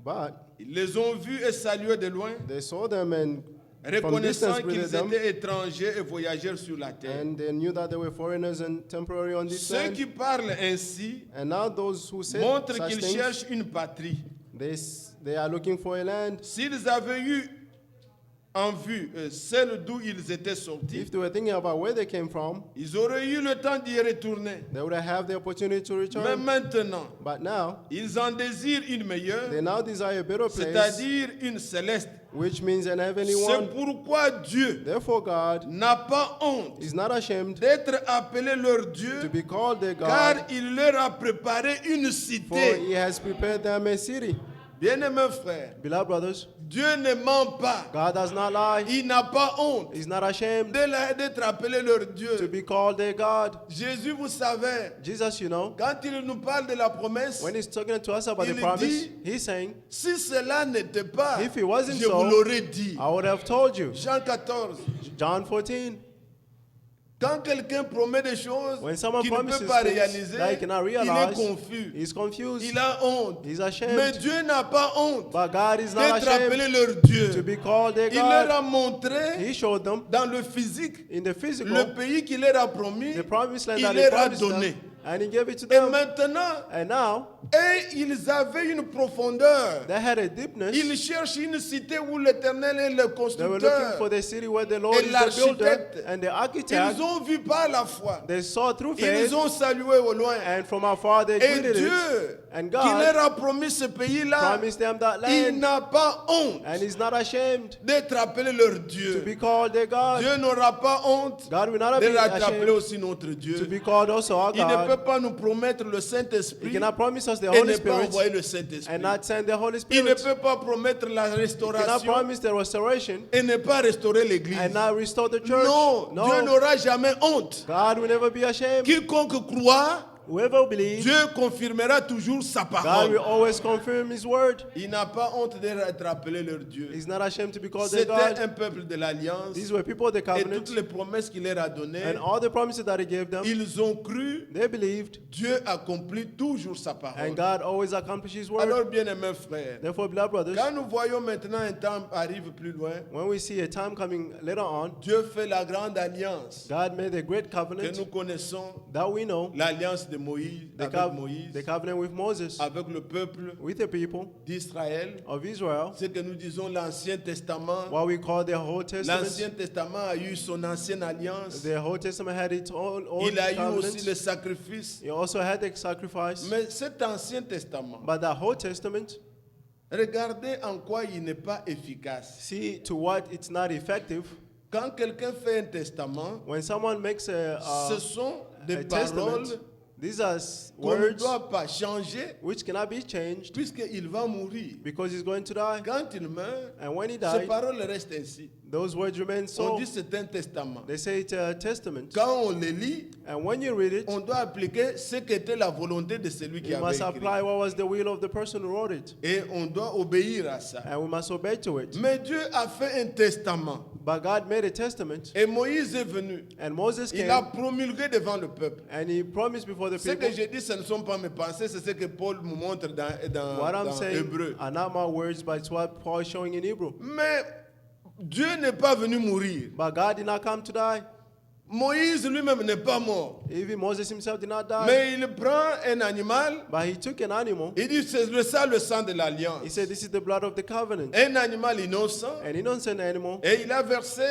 B: but
A: ils les ont vus et salués de loin,
B: they saw them and from
A: reconnaissant
B: distance
A: qu'ils
B: greeted them,
A: étaient étrangers et voyageurs sur la terre.
B: and they knew that they were foreigners and temporary on this
A: Ceux
B: land.
A: qui parlent ainsi
B: And now those who say
A: montrent
B: such
A: qu'ils
B: things,
A: cherchent une patrie.
B: they are looking for a land.
A: S'ils avaient eu en vue celle d'où ils étaient sortis,
B: If they were thinking about where they came from,
A: ils auraient eu le temps d'y retourner.
B: they would have the opportunity to
A: Mais
B: return.
A: maintenant,
B: But now,
A: ils en désirent une meilleure,
B: they now desire a better place,
A: c'est-à-dire une céleste.
B: which means an heavenly
A: C'est
B: one.
A: pourquoi Dieu
B: Therefore, God
A: n'a pas honte
B: is not ashamed
A: d'être appelé leur
B: to
A: Dieu,
B: be called their
A: car
B: God,
A: il leur a préparé une
B: for
A: cité.
B: He has prepared them a city.
A: Bien-aimés frères,
B: Beloved brothers,
A: Dieu ne ment pas.
B: God does not lie.
A: Il n'a pas honte
B: He's not ashamed
A: d'être appelé leur
B: to
A: Dieu.
B: be called their God.
A: Jésus, vous savez,
B: Jesus, you know,
A: quand il nous parle de la promesse,
B: when He's talking to us about the
A: Il
B: promise,
A: dit,
B: He's saying,
A: si cela n'était pas,
B: If it wasn't
A: je
B: so,
A: vous l'aurais dit.
B: I would have told you.
A: Jean 14.
B: John 14.
A: Quand quelqu'un promet des choses
B: When someone
A: qu'il ne
B: promises
A: peut pas
B: things
A: réaliser,
B: that he cannot
A: il est
B: realize,
A: confus.
B: he's confused.
A: Il a honte.
B: He's
A: Mais
B: ashamed.
A: Dieu n'a pas honte
B: But God is not
A: d'être appelé
B: ashamed
A: leur
B: to
A: Dieu.
B: be called their
A: Il leur
B: God.
A: a montré
B: He showed them
A: dans le physique
B: in the
A: le
B: physical
A: pays qu'il leur a promis.
B: the promised land
A: Il
B: that He
A: leur a
B: promised
A: donné.
B: them, and He gave it to
A: Et
B: them.
A: maintenant,
B: And now
A: ils avaient une profondeur.
B: they had a deepness.
A: Ils cherchent une cité où l'Éternel est le
B: They were looking
A: constructeur.
B: for the city where the Lord
A: Et
B: is the builder
A: l'architecte.
B: and the architect.
A: Ils ont vu par la foi.
B: They saw through faith,
A: Ils ont salué au loin.
B: and from afar they
A: Et
B: greeted it.
A: Dieu,
B: And
A: qui
B: God
A: leur a promis ce pays-là,
B: promised them that
A: il
B: land,
A: n'a pas honte
B: and He's not ashamed
A: d'être appelé leur
B: to
A: Dieu.
B: be called their God.
A: Dieu n'aura pas honte
B: God will not be
A: d'être appelé
B: ashamed
A: aussi notre
B: to
A: Dieu.
B: be called also our
A: Il ne
B: God.
A: peut pas nous promettre le
B: He
A: Saint-Esprit
B: cannot promise us the
A: et
B: Holy
A: ne pas
B: Spirit
A: envoyer le Saint-Esprit.
B: and not send the Holy
A: Il ne
B: Spirit.
A: peut pas promettre la
B: He cannot
A: restauration
B: promise the restoration
A: et ne pas restaurer l'Église.
B: and not restore the church.
A: Non, Dieu
B: No,
A: n'aura jamais honte.
B: God will never be ashamed.
A: Quiconque croit
B: whoever believes,
C: Dieu confirmera toujours sa
B: God will
C: parole.
B: always confirm His word.
C: Il n'a pas honte d'être appelé leur Dieu.
B: He's not ashamed to be called their
C: C'était
B: God.
C: un peuple de l'alliance.
B: These were people of the
C: Et
B: covenant,
C: toutes les promesses qu'il leur a données,
B: and all the promises that He gave them,
C: ils ont cru.
B: they believed,
C: Dieu accomplit toujours sa
B: and
C: parole.
B: God always accomplishes His word.
C: Alors, bien-aimés frères,
B: Therefore, beloved brothers,
C: quand nous voyons maintenant un temps arrive plus loin,
B: when we see a time coming later on,
C: Dieu fait la grande alliance
B: God made a great
C: que
B: covenant
C: nous connaissons,
B: that we know,
C: l'alliance de Moïse,
B: the,
C: avec Moïse,
B: the covenant with Moses,
C: avec le peuple
B: with the people
C: d'Israël.
B: of Israel,
C: Ce que nous disons l'Ancien Testament.
B: what we call the Old Testament.
C: L'Ancien Testament a eu son ancienne alliance.
B: The Old Testament had its own old
C: Il a eu aussi le
B: covenant.
C: sacrifice.
B: It also had the sacrifice.
C: Mais cet Ancien Testament,
B: But the Old Testament,
C: regardez en quoi il n'est pas efficace.
B: see to what it's not effective.
C: Quand quelqu'un fait un testament,
B: When someone makes
C: ce sont des
B: a
C: paroles
B: testament, these are
C: qu'on ne
B: words
C: doit pas changer
B: which cannot be changed
C: puisqu'il va mourir.
B: because he's going to die.
C: Quand il meurt,
B: And when he
C: ces
B: died,
C: paroles restent ainsi.
B: those words remain
C: On
B: so.
C: dit c'est un testament.
B: They say it's a testament.
C: Quand on les lit,
B: And when you read it,
C: on doit appliquer ce qu'était la volonté de celui qui
B: you
C: avait
B: must
C: écrit.
B: apply what was the will of the person who wrote it.
C: Et on doit obéir à ça.
B: And we must obey to it.
C: Mais Dieu a fait un testament.
B: But God made a testament.
C: Et Moïse est venu.
B: And Moses
C: Il a
B: came
C: promulgué devant le peuple.
B: and he promised before the
C: Ce
B: people.
C: que je dis, ce ne sont pas mes pensées, c'est ce que Paul me montre dans
B: What I'm saying
C: Hébreu.
B: are not my words, but it's what Paul is showing in Hebrew.
C: Mais Dieu n'est pas venu mourir.
B: But God did not come to die.
C: Moïse lui-même n'est pas mort.
B: Even Moses himself did not die.
C: Mais il prend un animal.
B: But he took an animal.
C: Il dit, c'est le sang de
B: He
C: l'alliance.
B: said, this is the blood of the covenant.
C: Un animal innocent.
B: An innocent animal.
C: Et il a versé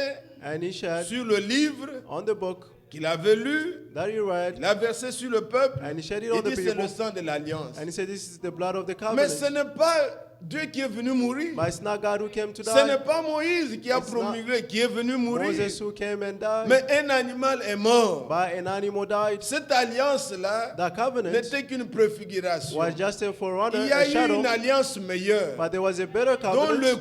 B: And he shed
C: sur le livre
B: on the book
C: qu'il avait lu.
B: that he read.
C: Il a versé sur le peuple.
B: And he shed it
C: Il
B: on the
C: dit, c'est le
B: people.
C: sang de l'alliance.
B: And he said, this is the blood of the
C: Mais ce
B: covenant.
C: n'est pas Dieu qui est venu mourir.
B: But it's not God who came to
C: Ce n'est
B: die.
C: pas Moïse qui a
B: It's not
C: promulgué, qui est venu mourir.
B: Moses who came and died.
C: Mais un animal est mort.
B: But an animal died.
C: Cette alliance-là
B: The covenant
C: n'était qu'une préfiguration.
B: was just a forerunner,
C: Il y a
B: a
C: eu
B: shadow.
C: une alliance meilleure
B: But there was a better
C: dont
B: covenant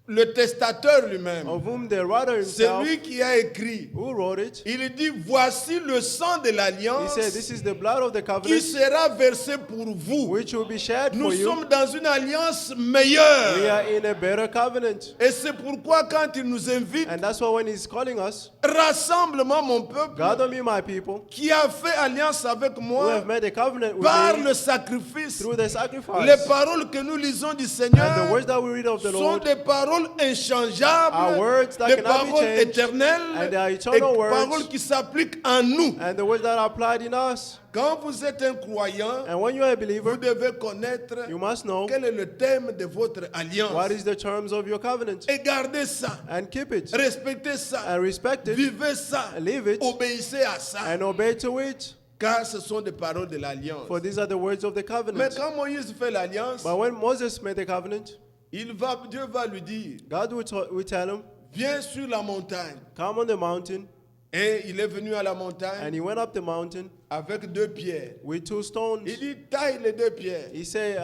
C: le testateur lui-même,
B: of whom the writer
C: c'est
B: himself
C: lui qui a écrit.
B: who wrote it.
C: Il dit, voici le sang de
B: He
C: l'alliance
B: said, this is the blood of the
C: qui
B: covenant
C: sera versé pour vous.
B: which will be shed
C: Nous
B: for you.
C: sommes dans une alliance
B: We
C: meilleure.
B: are in a better covenant.
C: Et c'est pourquoi quand il nous invite,
B: And that's why when he's calling us,
C: rassemblement mon peuple,
B: gather me, my people,
C: qui a fait alliance avec
B: who
C: moi
B: have made a covenant with
C: par
B: me
C: le sacrifice.
B: through the sacrifice.
C: Les paroles que nous lisons du
B: And
C: Seigneur
B: the words that we read of the
C: sont
B: Lord
C: des paroles inchangeables,
B: are words that
C: des
B: cannot be
C: paroles
B: changed,
C: éternelles,
B: and they are
C: et
B: eternal words.
C: paroles qui s'appliquent en nous.
B: and the words that are applied in us.
C: Quand vous êtes un croyant,
B: And when you are a
C: vous
B: believer,
C: devez connaître
B: you must know
C: quel est le thème de votre
B: what
C: alliance.
B: is the terms of your covenant.
C: Et gardez ça,
B: And keep it.
C: respectez ça,
B: And respect it.
C: vivez ça,
B: And live it.
C: obéissez à ça,
B: And obey to it.
C: car ce sont des paroles de l'alliance.
B: For these are the words of the
C: Mais
B: covenant.
C: quand Moïse fait l'alliance,
B: But when Moses made the covenant,
C: Dieu va lui dire,
B: God will tell him,
C: viens sur la montagne.
B: come on the mountain.
C: Et il est venu à la montagne
B: And he went up the mountain
C: avec 2 pierres.
B: with 2 stones.
C: Il dit, taille les 2 pierres.
B: He said,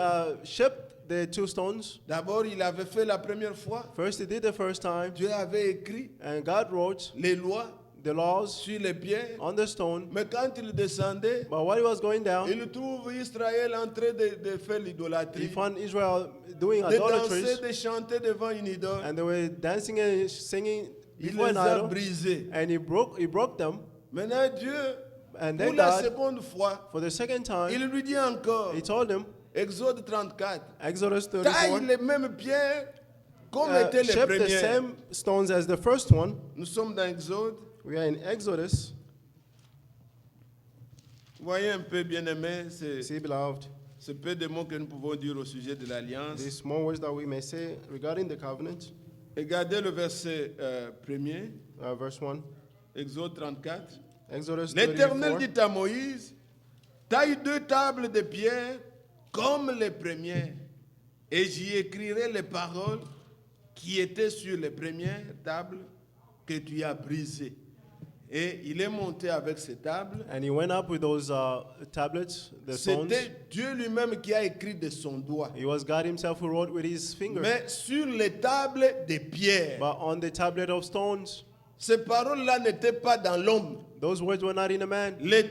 B: shape the 2 stones.
C: D'abord, il avait fait la première fois.
B: First he did the first time.
C: Dieu avait écrit
B: And God wrote
C: les lois
B: the laws
C: sur les pierres.
B: on the stone.
C: Mais quand il descendait,
B: But while he was going down,
C: il trouve Israël en train de faire
B: he
C: l'idolâtrie,
B: found Israel doing
C: de danser,
B: idolatries.
C: de chanter devant une idole.
B: And they were dancing and singing
C: Il
B: before
C: les
B: an
C: a
B: idol.
C: brisés.
B: And he broke them.
C: Maintenant, Dieu,
B: And
C: pour
B: then
C: la
B: God,
C: seconde fois,
B: for the second time,
C: il lui dit encore,
B: he told him,
C: Exode 34,
B: Exodus
C: taille
B: 34,
C: les mêmes pierres comme étaient les
B: shape the
C: premières.
B: same stones as the first one.
C: Nous sommes dans Exode.
B: We are in Exodus.
C: Voyez un peu, bien-aimés,
B: See, beloved,
C: ce peu de mots que nous pouvons dire au sujet de l'alliance.
B: these small words that we may say regarding the covenant.
C: Regardez le verset premier,
B: Verse 1,
C: Exode 34.
B: Exodus
C: L'Éternel
B: 34.
C: dit à Moïse, taille 2 tables de pierre comme les premières, et j'y écrirai les paroles qui étaient sur les premières tables que tu as brisées. Et il est monté avec ces tables.
B: And he went up with those tablets, the stones.
C: C'était Dieu lui-même qui a écrit de son doigt.
B: It was God himself who wrote with his finger.
C: Mais sur les tables de pierre,
B: But on the tablet of stones,
C: ces paroles-là n'étaient pas dans l'homme.
B: Those words were not in a man.
C: Les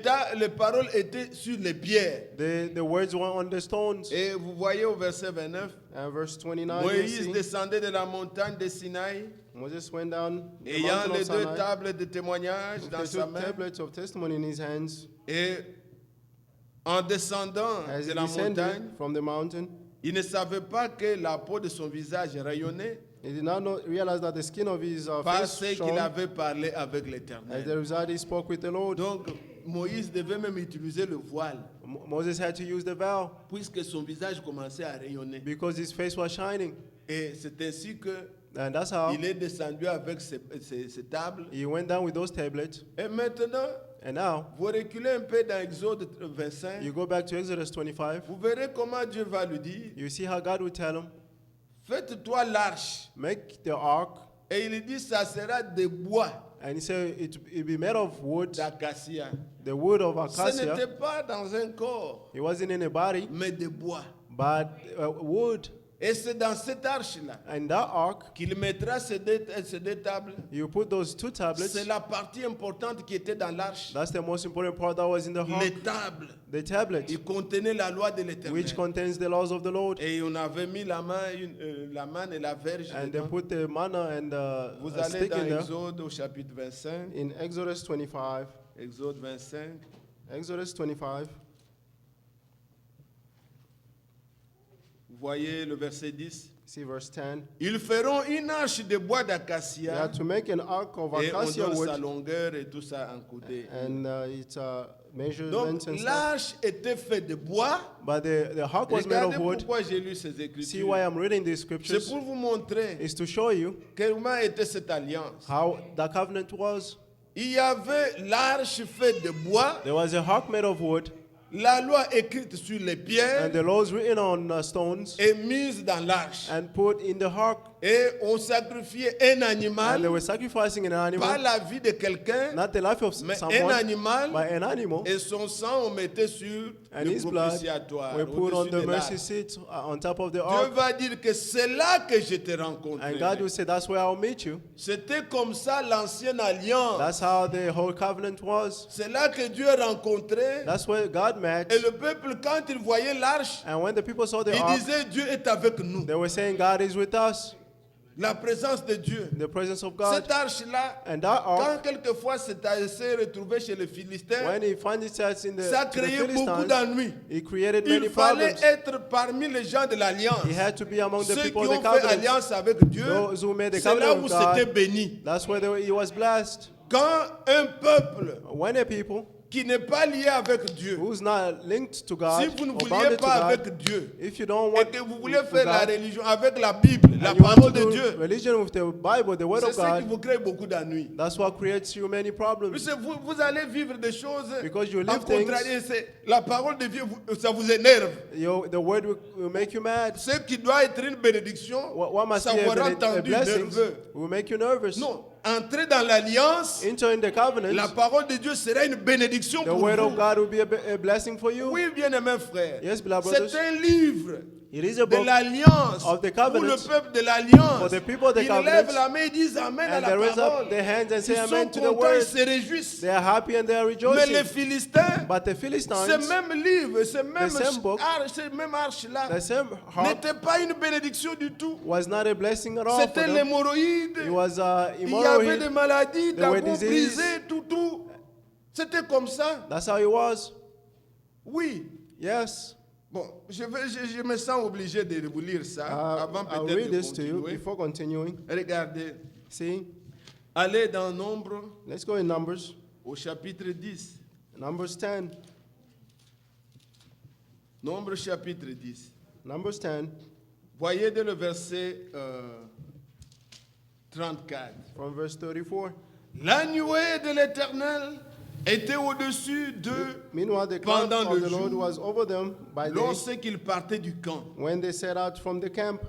C: paroles étaient sur les pierres.
B: The words were on the stones.
C: Et vous voyez au verset 29,
B: And verse 29, you
C: Moïse
B: see,
C: descendait de la montagne de Sinaï,
B: Moses went down the
C: ayant
B: mountain
C: les
B: of
C: deux
B: Sinai,
C: tables de témoignage
B: with
C: dans
B: the
C: sa
B: two
C: main.
B: tablets of testimony in his hands.
C: Et en descendant
B: As
C: de
B: he
C: la montagne,
B: descended from the mountain,
C: il ne savait pas que la peau de son visage rayonnait
B: he did not realize that the skin of his
C: parce
B: face
C: qu'il
B: shone.
C: avait parlé avec
B: As
C: l'Éternel.
B: the result, he spoke with the Lord.
C: Donc, Moïse devait même utiliser le voile
B: Moses had to use the veil
C: puisque son visage commençait à rayonner.
B: because his face was shining.
C: Et c'est ainsi que
B: And that's how
C: il est descendu avec ces tables.
B: he went down with those tablets.
C: Et maintenant,
B: And now,
C: vous reculez un peu dans Exode 25.
B: you go back to Exodus 25.
C: Vous verrez comment Dieu va lui dire,
B: You see how God would tell him,
C: faites-toi l'arche.
B: make the ark.
C: Et il dit, ça sera de bois
B: And he said it be made of wood,
C: d'acacia.
B: the wood of
C: Ce
B: acacia.
C: n'était pas dans un corps,
B: It wasn't in a body,
C: mais de bois.
B: but wood.
C: Et c'est dans cette arche-là
B: And that ark,
C: qu'il mettra ces deux tables.
B: you put those two tablets.
C: C'est la partie importante qui était dans l'arche.
B: That's the most important part that was in the ark.
C: Les tables,
B: The tablet,
C: ils contenaient la loi de l'Éternel.
B: which contains the laws of the Lord.
C: Et on avait mis la manne et la verge
B: And they
C: dedans.
B: put the manna and
C: Vous
B: a
C: allez
B: stick
C: dans
B: in there.
C: Exode au chapitre 25.
B: In Exodus 25,
C: Exode 25.
B: Exodus 25,
C: Vous voyez le verset 10.
B: see verse 10.
C: Ils feront une arche de bois
B: They
C: d'acacia
B: had to make an ark of
C: et on
B: acacia
C: donne sa
B: wood,
C: longueur et tout ça en côté.
B: and its measurements
C: Donc
B: and stuff.
C: l'arche était faite de bois.
B: But the ark was made
C: Regardez
B: of wood.
C: pourquoi j'ai lu ces
B: See
C: écritures.
B: why I'm reading these
C: C'est
B: scriptures
C: pour vous montrer
B: is to show you
C: comment était cette alliance.
B: how the covenant was.
C: Il y avait l'arche faite de bois,
B: There was a ark made of wood,
C: la loi écrite sur les pierres
B: and the laws written on stones
C: et mise dans l'arche.
B: and put in the ark.
C: Et on sacrifiait un
B: And they
C: animal,
B: were sacrificing an
C: pas
B: animal,
C: la vie de quelqu'un,
B: not the life of
C: mais un
B: someone,
C: animal,
B: but an animal.
C: et son sang on mettait sur
B: And
C: le
B: his blood
C: propitiatoire,
B: were put on
C: au-dessus
B: the
C: de
B: mercy
C: l'arche.
B: seat on top of the
C: Dieu
B: ark.
C: va dire que c'est là que je te
B: And
C: rencontre.
B: God will say, that's where I'll meet you.
C: C'était comme ça l'ancienne alliance.
B: That's how the whole covenant was.
C: C'est là que Dieu rencontrait.
B: That's where God met.
C: Et le peuple, quand il voyait l'arche,
B: And when the people saw the
C: il
B: ark,
C: disait Dieu est avec nous.
B: they were saying, God is with us.
C: La présence de Dieu.
B: The presence of God.
C: Cette arche-là,
B: And that
C: quand
B: ark,
C: quelquefois s'est retrouvé chez les Philistins,
B: when he found itself in
C: ça
B: to the
C: créait beaucoup
B: Philistines,
C: d'ennuis.
B: he created many
C: Il fallait
B: problems.
C: être parmi les gens de l'alliance.
B: He had to be among the
C: Ceux qui
B: people of the
C: ont fait
B: covenant.
C: alliance avec Dieu,
B: Those who made the
C: c'est là
B: covenant
C: où
B: with God.
C: c'était béni.
B: That's where he was blessed.
C: Quand un peuple
B: When a people
C: qui n'est pas lié avec Dieu,
B: who's not linked to God
C: si vous ne
B: or
C: vouliez
B: bounded to
C: pas
B: God,
C: avec Dieu,
B: if you don't
C: et
B: want
C: que vous
B: to
C: voulez faire la
B: God,
C: religion avec la Bible, la
B: and you want
C: parole
B: to
C: de
B: do
C: Dieu,
B: religion with the Bible, the Word
C: c'est
B: of
C: ce qui
B: God,
C: vous crée beaucoup d'ennuis.
B: that's what creates you many problems.
C: Vous allez vivre des choses
B: Because you
C: en
B: live things-
C: contraire. La parole de Dieu, ça vous énerve.
B: The Word will make you mad.
C: Ce qui doit être une bénédiction,
B: What must
C: ça
B: be
C: vous rend
B: a
C: tendu,
B: blessing
C: nerveux.
B: will make you nervous.
C: Non, entrer dans l'alliance,
B: Entering the covenant,
C: la parole de Dieu sera une bénédiction
B: the
C: pour
B: Word of
C: vous.
B: God will be a blessing for you.
C: Oui, bien-aimés frères.
B: Yes, beloved brothers.
C: C'est un livre
B: It is a
C: de
B: book
C: l'alliance
B: of the
C: pour le
B: covenant
C: peuple de l'alliance.
B: for the people of the
C: Ils
B: covenant,
C: lèvent la main et disent Amen à
B: and
C: la
B: they raise
C: parole.
B: up their hands and say
C: Ils
B: amen
C: sont
B: to the
C: contents, ils
B: word.
C: se réjouissent.
B: They are happy and they are
C: Mais
B: rejoicing.
C: les Philistins,
B: But the
C: ce
B: Philistines,
C: même livre, ce même
B: same book,
C: cette même arche-là,
B: the same heart,
C: n'était pas une bénédiction du tout.
B: was not a blessing at all for
C: C'était
B: them.
C: l'hémorroïde.
B: It was
C: Il y avait des
B: immoral.
C: maladies,
B: There were
C: d'abord
B: diseases.
C: brisées, tout. C'était comme ça.
B: That's how it was.
C: Oui.
B: Yes.
C: Bon, je me sens obligé de vous lire ça avant
B: I'll
C: peut-être
B: read
C: de
B: this to you
C: continuer.
B: before continuing.
C: Regardez.
B: See,
C: Allez dans Nombre
B: let's go in Numbers.
C: au chapitre 10.
B: Numbers 10.
C: Nombre chapitre 10.
B: Numbers 10,
C: Voyez dès le verset 34.
B: from verse 34.
C: La nuée de l'Éternel était au-dessus d'eux
B: Meanwhile, the cloud
C: pendant
B: of
C: le
B: the Lord
C: jour
B: was over them by day
C: lorsqu'ils partaient du camp.
B: when they set out from the camp.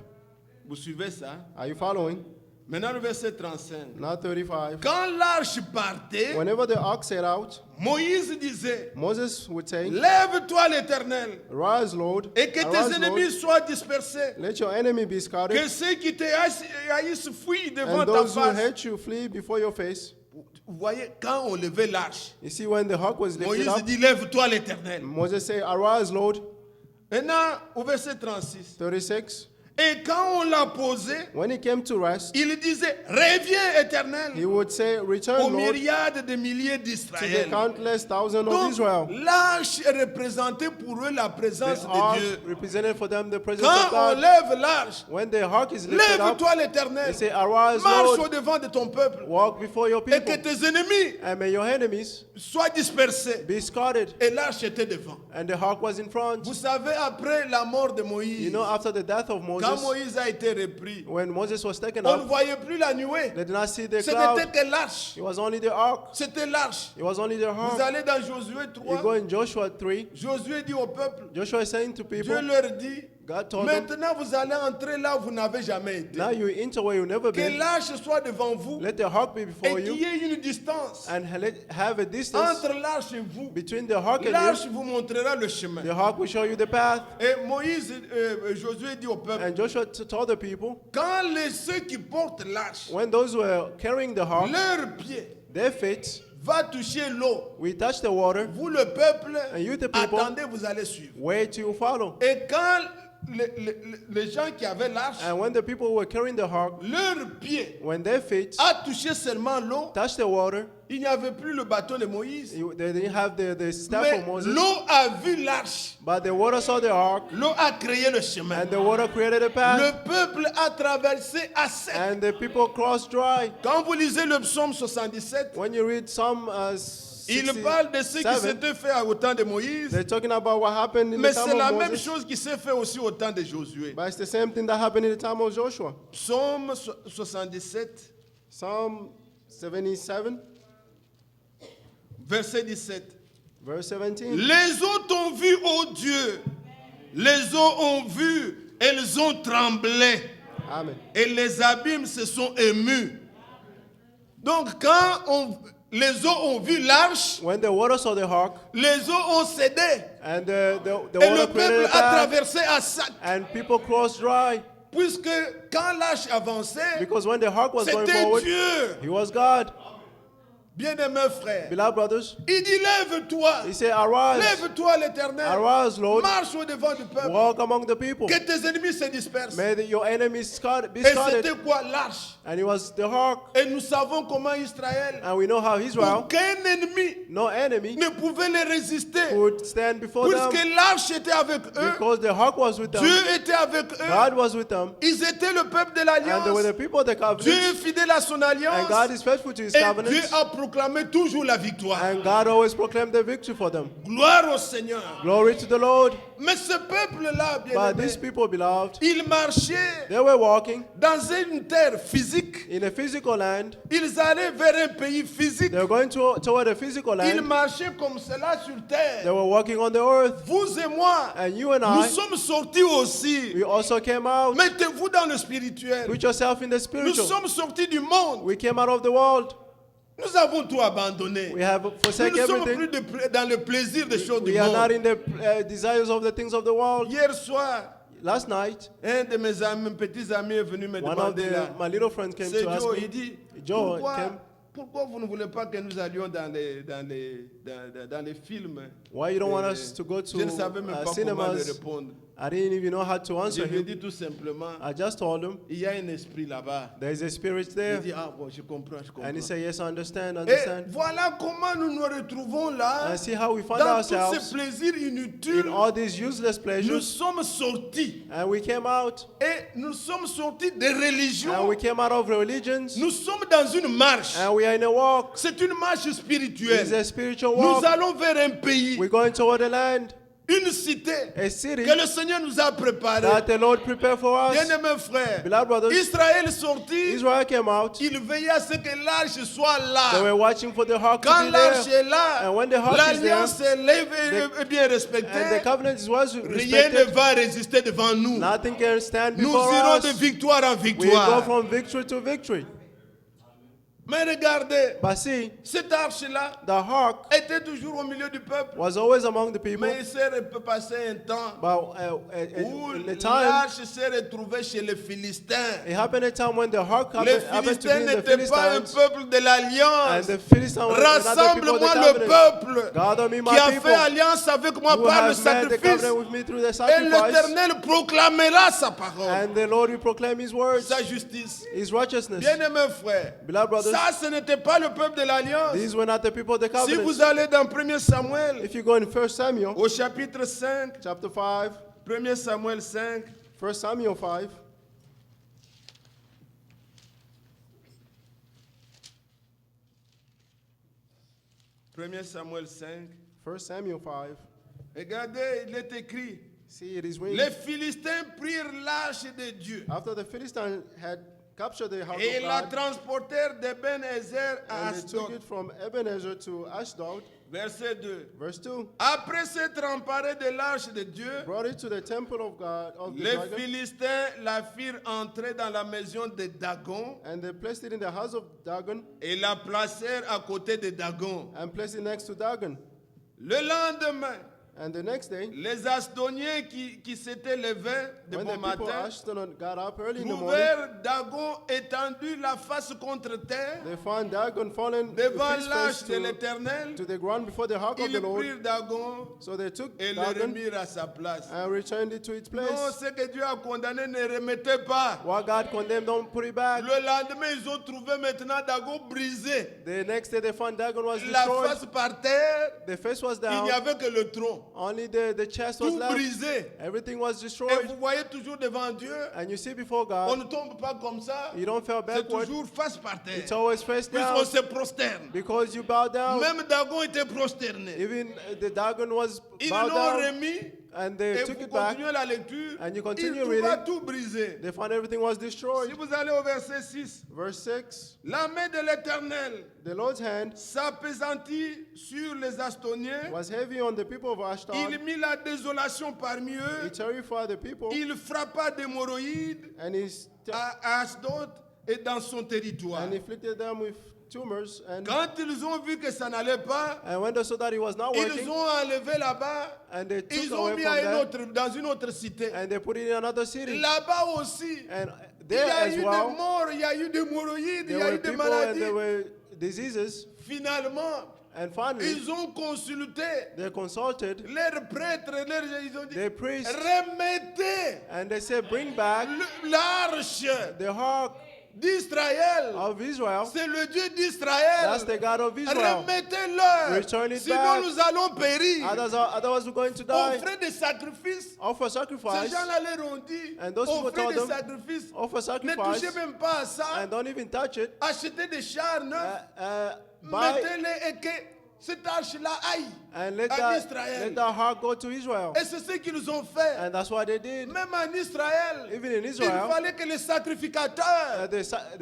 C: Vous suivez ça?
B: Are you following?
C: Maintenant le verset 35.
B: Now 35.
C: Quand l'arche partait,
B: Whenever the ox set out,
C: Moïse disait,
B: Moses would say,
C: lève-toi l'Éternel,
B: Arise, Lord,
C: et que tes
B: arise,
C: ennemis
B: Lord.
C: soient dispersés.
B: Let your enemy be
C: Que
B: scattered,
C: ceux qui te haïssent fuient devant
B: and
C: ta
B: those who
C: face.
B: hate you flee before your face.
C: Vous voyez, quand on levait l'arche,
B: You see, when the hawk was lifted
C: Moïse
B: up,
C: dit, lève-toi l'Éternel.
B: Moses said, Arise, Lord.
C: Maintenant, au verset 36.
B: 36.
C: Et quand on l'a posé,
B: When he came to rest,
C: il disait, reviens Éternel,
B: he would say,
C: aux
B: Return, Lord,
C: myriades de milliers
B: to the
C: d'Israël.
B: countless thousands of
C: Donc,
B: Israel.
C: l'arche représentait pour eux la présence
B: The
C: de
B: ark
C: Dieu.
B: represented for them the presence of
C: Quand on
B: God.
C: lève l'arche,
B: When the hawk is lifted up,
C: lève-toi l'Éternel,
B: he say, Arise,
C: marche
B: Lord,
C: au devant de ton peuple,
B: walk before your
C: et que
B: people,
C: tes ennemis
B: and may your enemies
C: soient dispersés.
B: be scattered.
C: Et l'arche était devant.
B: And the hawk was in front.
C: Vous savez, après la mort de Moïse,
B: You know, after the death of
C: quand
B: Moses,
C: Moïse a été repris,
B: when Moses was taken
C: on ne
B: up,
C: voyait plus la nuée.
B: they did not see the
C: Ce n'était
B: cloud.
C: que l'arche.
B: It was only the ark.
C: C'était l'arche.
B: It was only the
C: Vous
B: ark.
C: allez dans Josué
B: You go
C: 3.
B: in Joshua 3.
C: Josué dit au peuple,
B: Joshua is saying to
C: Dieu
B: people,
C: leur dit,
B: God told them,
C: maintenant vous allez entrer là où vous n'avez jamais été.
B: now you enter where you never
C: Que
B: been.
C: l'arche soit devant vous
B: Let the hawk be
C: et
B: before
C: qu'il y
B: you,
C: ait une distance
B: and have a distance
C: entre l'arche et vous.
B: between the hawk and
C: L'arche
B: you.
C: vous montrera le chemin.
B: The hawk will show you the path.
C: Et Moïse, Josué dit au peuple,
B: And Joshua told the people,
C: quand ceux qui portent l'arche,
B: when those who were carrying the hawk,
C: leur pied
B: their feet,
C: va toucher l'eau,
B: we touch the water,
C: vous le peuple,
B: and you the people,
C: attendez, vous allez suivre.
B: wait till you follow.
C: Et quand les gens qui avaient l'arche,
B: And when the people who were carrying the hawk,
C: leur pied
B: when their feet
C: a touché seulement l'eau,
B: touched the water,
C: il n'y avait plus le bâton de Moïse.
B: they didn't have the staff
C: Mais
B: of Moses,
C: l'eau a vu l'arche.
B: but the water saw the ark,
C: L'eau a créé le chemin.
B: and the water created a
C: Le
B: path,
C: peuple a traversé à sec.
B: and the people crossed dry.
C: Quand vous lisez le psaume 77,
B: When you read Psalm
C: il parle de ce qui
B: 67,
C: s'était fait au temps de Moïse.
B: they're talking about what happened in
C: Mais
B: the time
C: c'est la
B: of
C: même
B: Moses,
C: chose qui s'est fait aussi au temps de Josué.
B: but it's the same thing that happened in the time of Joshua.
C: Psaume 77,
B: Psalm 77,
C: verset 17.
B: verse 17.
C: Les eaux t'ont vu, ô Dieu. Les eaux ont vu, elles ont tremblé.
B: Amen.
C: Et les abîmes se sont émus. Donc quand les eaux ont vu l'arche,
B: When the water saw the hawk,
C: les eaux ont cédé.
B: and the
C: Et
B: water
C: le
B: created
C: peuple
B: a
C: a
B: path,
C: traversé à sac.
B: and people crossed dry,
C: Puisque quand l'arche avançait,
B: because when the hawk was going
C: c'était
B: forward,
C: Dieu.
B: he was God.
C: Bien-aimés frères,
B: Beloved brothers,
C: il dit lève-toi.
B: he said, Arise,
C: Lève-toi l'Éternel.
B: arise, Lord,
C: Marche au devant du peuple.
B: walk among the people.
C: Que tes ennemis se dispersent.
B: May your enemies be
C: Et
B: scattered.
C: c'était quoi l'arche?
B: And it was the hawk,
C: Et nous savons comment Israël,
B: and we know how Israel,
C: aucun ennemi
B: no enemy,
C: ne pouvait les résister.
B: would stand before them,
C: Puisque l'arche était avec eux,
B: because the hawk was with them,
C: Dieu était avec eux.
B: God was with them,
C: Ils étaient le peuple de
B: and they were
C: l'alliance.
B: the people of the
C: Dieu est
B: covenant,
C: fidèle à son
B: and
C: alliance.
B: God is faithful to his
C: Et Dieu
B: covenants,
C: a proclamé toujours la victoire.
B: and God always proclaimed the victory for them.
C: Gloire au Seigneur.
B: Glory to the Lord.
C: Mais ce peuple-là, bien
B: But
C: aimé,
B: these people, beloved,
C: ils marchaient
B: they were walking
C: dans une terre physique.
B: in a physical land.
C: Ils allaient vers un pays physique.
B: They were going toward a physical
C: Ils
B: land.
C: marchaient comme cela sur
B: They
C: terre.
B: were walking on the earth.
C: Vous et moi,
B: And you and
C: nous
B: I,
C: sommes sortis aussi.
B: we also came out.
C: Mettez-vous dans le spirituel.
B: Put yourself in the
C: Nous
B: spiritual.
C: sommes sortis du monde.
B: We came out of the world.
C: Nous avons tout abandonné.
B: We have
C: Nous
B: forsaken
C: ne sommes plus
B: everything.
C: dans le plaisir des choses du
B: We are not
C: monde.
B: in the desires of the things of the world.
C: Hier soir,
B: Last night,
C: un de mes amis, petits amis est venu me
B: one of
C: demander là.
B: my little friends came
C: C'est
B: to ask
C: Joe, il
B: me,
C: dit,
B: Joe came,
C: pourquoi vous ne voulez pas que nous allions dans les films?
B: why you don't want
C: Et
B: us to go to
C: je ne savais même pas comment lui
B: cinemas?
C: répondre.
B: I didn't even know how to
C: Je
B: answer
C: lui ai
B: him.
C: dit tout simplement,
B: I just told him,
C: il y a un esprit là-bas.
B: there's a spirit
C: Il
B: there.
C: dit, ah bon, je comprends.
B: And he said, yes, I understand,
C: Et
B: understand.
C: voilà comment nous nous retrouvons là,
B: And see how we find
C: dans tous ces
B: ourselves
C: plaisirs
B: in
C: inutiles.
B: all these useless
C: Nous
B: pleasures.
C: sommes sortis.
B: And we came out.
C: Et nous sommes sortis des religions.
B: And we came out of religions.
C: Nous sommes dans une marche.
B: And we are in a walk.
C: C'est une marche
B: It's
C: spirituelle.
B: a spiritual
C: Nous
B: walk.
C: allons vers un pays.
B: We're going toward the land.
C: une cité
B: a city
C: que le Seigneur nous a préparée.
B: that the Lord prepared for us.
C: Bien-aimés frères,
B: Beloved brothers,
C: Israël sortit,
B: Israel came out.
C: il veillait à ce que l'arche soit
B: They were
C: là.
B: watching for the ark to
C: Quand
B: be
C: l'arche
B: there.
C: est là,
B: And when the ark is there,
C: l'alliance est lève et bien
B: and the
C: respectée.
B: covenant was
C: Rien ne
B: respected,
C: va résister devant nous.
B: nothing can stand
C: Nous
B: before
C: irons de
B: us.
C: victoire en
B: We go
C: victoire.
B: from victory to victory.
C: Mais regardez,
B: But see,
C: cette arche-là
B: the ark
C: était toujours au milieu du peuple.
B: was always among the people.
C: Mais il s'est passé un temps
B: But
C: où
B: in the time,
C: l'arche s'est retrouvée chez les Philistins.
B: it happened a time when the ark
C: Les
B: happened to be
C: Philistins
B: in the
C: n'étaient pas un
B: Philistines.
C: peuple de
B: And
C: l'alliance.
B: the Philistines were another people of the
C: Rassemble-moi le
B: covenant.
C: peuple
B: Gather me,
C: qui a
B: my
C: fait
B: people,
C: alliance avec moi
B: who
C: par le
B: have made the
C: sacrifice.
B: covenant with me through the
C: Et
B: sacrifice.
C: l'Éternel proclamera sa parole,
B: And the Lord will proclaim His words,
C: sa justice.
B: His righteousness.
C: Bien-aimés frères,
B: Beloved brothers,
C: ça ce n'était pas le peuple de l'alliance.
B: these were not the people of the
C: Si vous
B: covenant.
C: allez dans 1 Samuel,
B: If you go in 1 Samuel,
C: au chapitre 5,
B: chapter 5,
C: 1 Samuel 5,
B: 1 Samuel 5,
C: 1 Samuel 5,
B: 1 Samuel 5,
C: regardez, il est écrit,
B: see it is written,
C: les Philistins prirent l'arche de Dieu
B: after the Philistines had captured the house
C: et
B: of
C: la
B: God,
C: transportèrent d'Ebenezer à
B: and they took
C: Ashdod.
B: it from Ebenezer to Ashdod.
C: Verset 2.
B: Verse 2,
C: Après s'être emparés de l'arche de Dieu,
B: brought it to the temple of God, of the
C: les
B: dragon,
C: Philistins la firent entrer dans la maison de Dagon
B: and they placed it in the house of Dagon,
C: et la placèrent à côté de Dagon.
B: and placed it next to Dagon.
C: Le lendemain,
B: And the next day,
C: les Asdoniens qui s'étaient levés de
B: when
C: bon
B: the people of
C: matin
B: Ashton got up early in the morning,
C: trouvèrent Dagon étendu la face contre terre
B: they found Dagon fallen
C: devant
B: face
C: l'arche de
B: to
C: l'Éternel.
B: the ground before the ark of
C: Ils
B: the Lord.
C: prirent Dagon
B: So they took
C: et le
B: Dagon
C: remirent à sa place.
B: and returned it to its place.
C: Non, ce que Dieu a condamné ne remettez pas.
B: What God condemned, don't put it back.
C: Le lendemain, ils ont trouvé maintenant Dagon brisé.
B: The next day they found Dagon was
C: La
B: destroyed.
C: face par terre,
B: The face was
C: il
B: down.
C: n'y avait que le tronc.
B: Only the chest was
C: Tout
B: left.
C: brisé.
B: Everything was
C: Et
B: destroyed.
C: vous voyez toujours devant Dieu,
B: And you see before
C: on
B: God,
C: ne tombe pas comme ça.
B: you don't fall
C: C'est
B: backward.
C: toujours face par terre.
B: It's always face
C: Puisqu'on
B: down
C: se prosterne.
B: because you bow down.
C: Même Dagon était prosterné.
B: Even the Dagon was
C: Ils
B: bowed
C: l'ont
B: down,
C: remis.
B: and they
C: Et
B: took
C: vous
B: it back.
C: continuez la lecture.
B: And you
C: Il
B: continue
C: trouva
B: reading.
C: tout brisé.
B: They found everything was
C: Si
B: destroyed.
C: vous allez au verset 6,
B: Verse 6,
C: la main de l'Éternel
B: the Lord's hand
C: s'appesantit sur les Astoniens.
B: was heavy on the people of Ashdod.
C: Il mit la désolation parmi
B: He
C: eux.
B: terrified the people,
C: Il frappa d'hémorroïdes
B: and
C: à Ashdod et dans son territoire.
B: and inflicted them with tumors.
C: Quand ils ont vu que ça n'allait pas,
B: And when they saw that it was not
C: ils
B: working,
C: ont enlevé là-bas,
B: and they took
C: ils ont
B: away
C: mis
B: from
C: à
B: there,
C: dans une autre cité.
B: and they put it in another city.
C: Là-bas aussi,
B: And
C: il y
B: there
C: a
B: as
C: eu des
B: well,
C: morts, il y a eu des hémorroïdes, il
B: there
C: y a
B: were
C: eu des
B: people and there
C: maladies.
B: were diseases.
C: Finalement,
B: And finally,
C: ils ont consulté
B: they consulted
C: leurs prêtres, ils ont dit,
B: the priests,
C: remettez
B: and they said, bring back
C: l'arche
B: the ark
C: d'Israël.
B: of Israel.
C: C'est le Dieu d'Israël.
B: That's the God of Israel.
C: Remettez-le.
B: Return it
C: Sinon,
B: back.
C: nous allons périr.
B: Otherwise, we're going to die.
C: Offrez des sacrifices.
B: Offer
C: Ces
B: sacrifice.
C: gens-là leur ont dit,
B: And those people
C: offrez
B: told
C: des
B: them,
C: sacrifices.
B: offer
C: Ne
B: sacrifice
C: touchez même pas à ça.
B: and don't even touch it.
C: Achetez des chars neufs.
B: Buy
C: Mettez-les et que cette arche-là aille
B: and let
C: en
B: that
C: Israël.
B: heart go to Israel.
C: Et c'est ce qu'ils ont fait.
B: And that's what they did.
C: Même en Israël,
B: Even in
C: il
B: Israel,
C: fallait que les sacrificateurs
B: the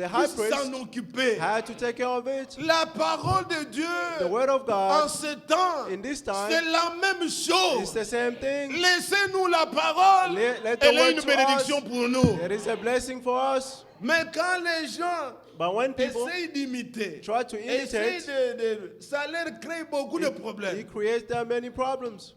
B: high
C: puissent
B: priest
C: s'en occuper.
B: had to take care of it.
C: La parole de Dieu
B: The word of
C: en
B: God
C: ce temps,
B: in this
C: c'est
B: time
C: la même
B: is
C: chose.
B: the same thing.
C: Laissez-nous la parole.
B: Let the
C: Elle est
B: word
C: une
B: to
C: bénédiction
B: us.
C: pour nous.
B: There is a blessing for us.
C: Mais quand les gens
B: But when people
C: essayent d'imiter,
B: try to
C: essayent
B: imitate,
C: ça leur crée beaucoup de problèmes.
B: it creates them many problems.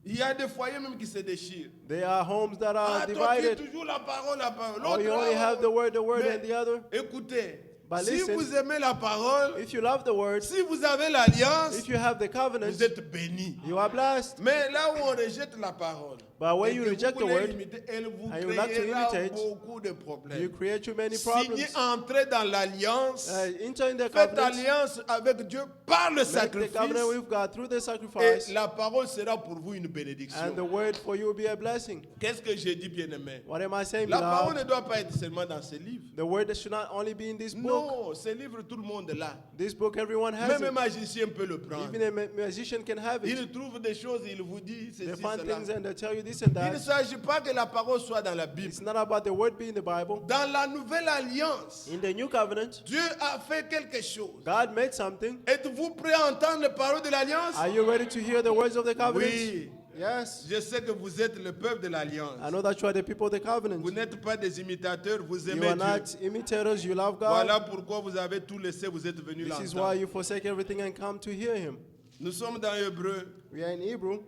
C: Il y a des foyers même qui se déchirent.
B: There are homes that are
C: Ah, toi tu as
B: divided.
C: toujours la parole, la parole.
B: Or you only have the word,
C: Mais
B: and the other.
C: écoutez,
B: But
C: si
B: listen,
C: vous aimez la parole,
B: If you love the word,
C: si vous avez l'alliance,
B: if you have the covenant,
C: vous êtes bénis.
B: you are blessed.
C: Mais là où on rejette la parole,
B: But when
C: et
B: you
C: que
B: reject
C: vous
B: the
C: voulez
B: word,
C: imiter, elle vous
B: and you like to
C: créera
B: imitate,
C: beaucoup de
B: you
C: problèmes.
B: create too many
C: Signez,
B: problems.
C: entrez dans l'alliance,
B: Enter in the
C: faites
B: covenant,
C: alliance avec Dieu par le
B: make the covenant
C: sacrifice,
B: with God through the
C: et
B: sacrifice,
C: la parole sera pour vous une
B: and the
C: bénédiction.
B: word for you will be a blessing.
C: Qu'est-ce que j'ai dit, bien-aimé?
B: What am I saying,
C: La parole
B: beloved?
C: ne doit pas être seulement dans ce livre.
B: The word should not only be in this book.
C: Non, ce livre, tout le monde l'a.
B: This book, everyone has
C: Même un
B: it.
C: magicien peut le prendre.
B: Even a musician can have it.
C: Il trouve des choses, il vous dit
B: They
C: ceci,
B: find
C: cela.
B: things and they tell you this and
C: Il ne
B: that.
C: s'agit pas que la parole soit dans la Bible.
B: It's not about the word being in the Bible.
C: Dans la nouvelle alliance,
B: In the new covenant,
C: Dieu a fait quelque chose.
B: God made something.
C: Êtes-vous prêt à entendre les paroles de l'alliance?
B: Are you ready to hear the words of the covenant?
C: Oui.
B: Yes.
C: Je sais que vous êtes le peuple de l'alliance.
B: I know that you are the people of the covenant.
C: Vous n'êtes pas des imitateurs, vous
B: You
C: aimez
B: are
C: Dieu.
B: not imitators, you love God.
C: Voilà pourquoi vous avez tout laissé, vous êtes venus
B: This is why
C: l'entendre.
B: you forsake everything and come to hear him.
C: Nous sommes dans Hébreu,
B: We are in Hebrew,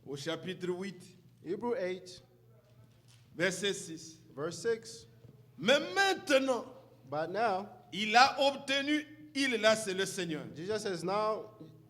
C: au chapitre 8,
B: Hebrew 8,
C: verset 6.
B: verse 6.
C: Mais maintenant,
B: But now,
C: il a obtenu, il là c'est le Seigneur.
B: Jesus says now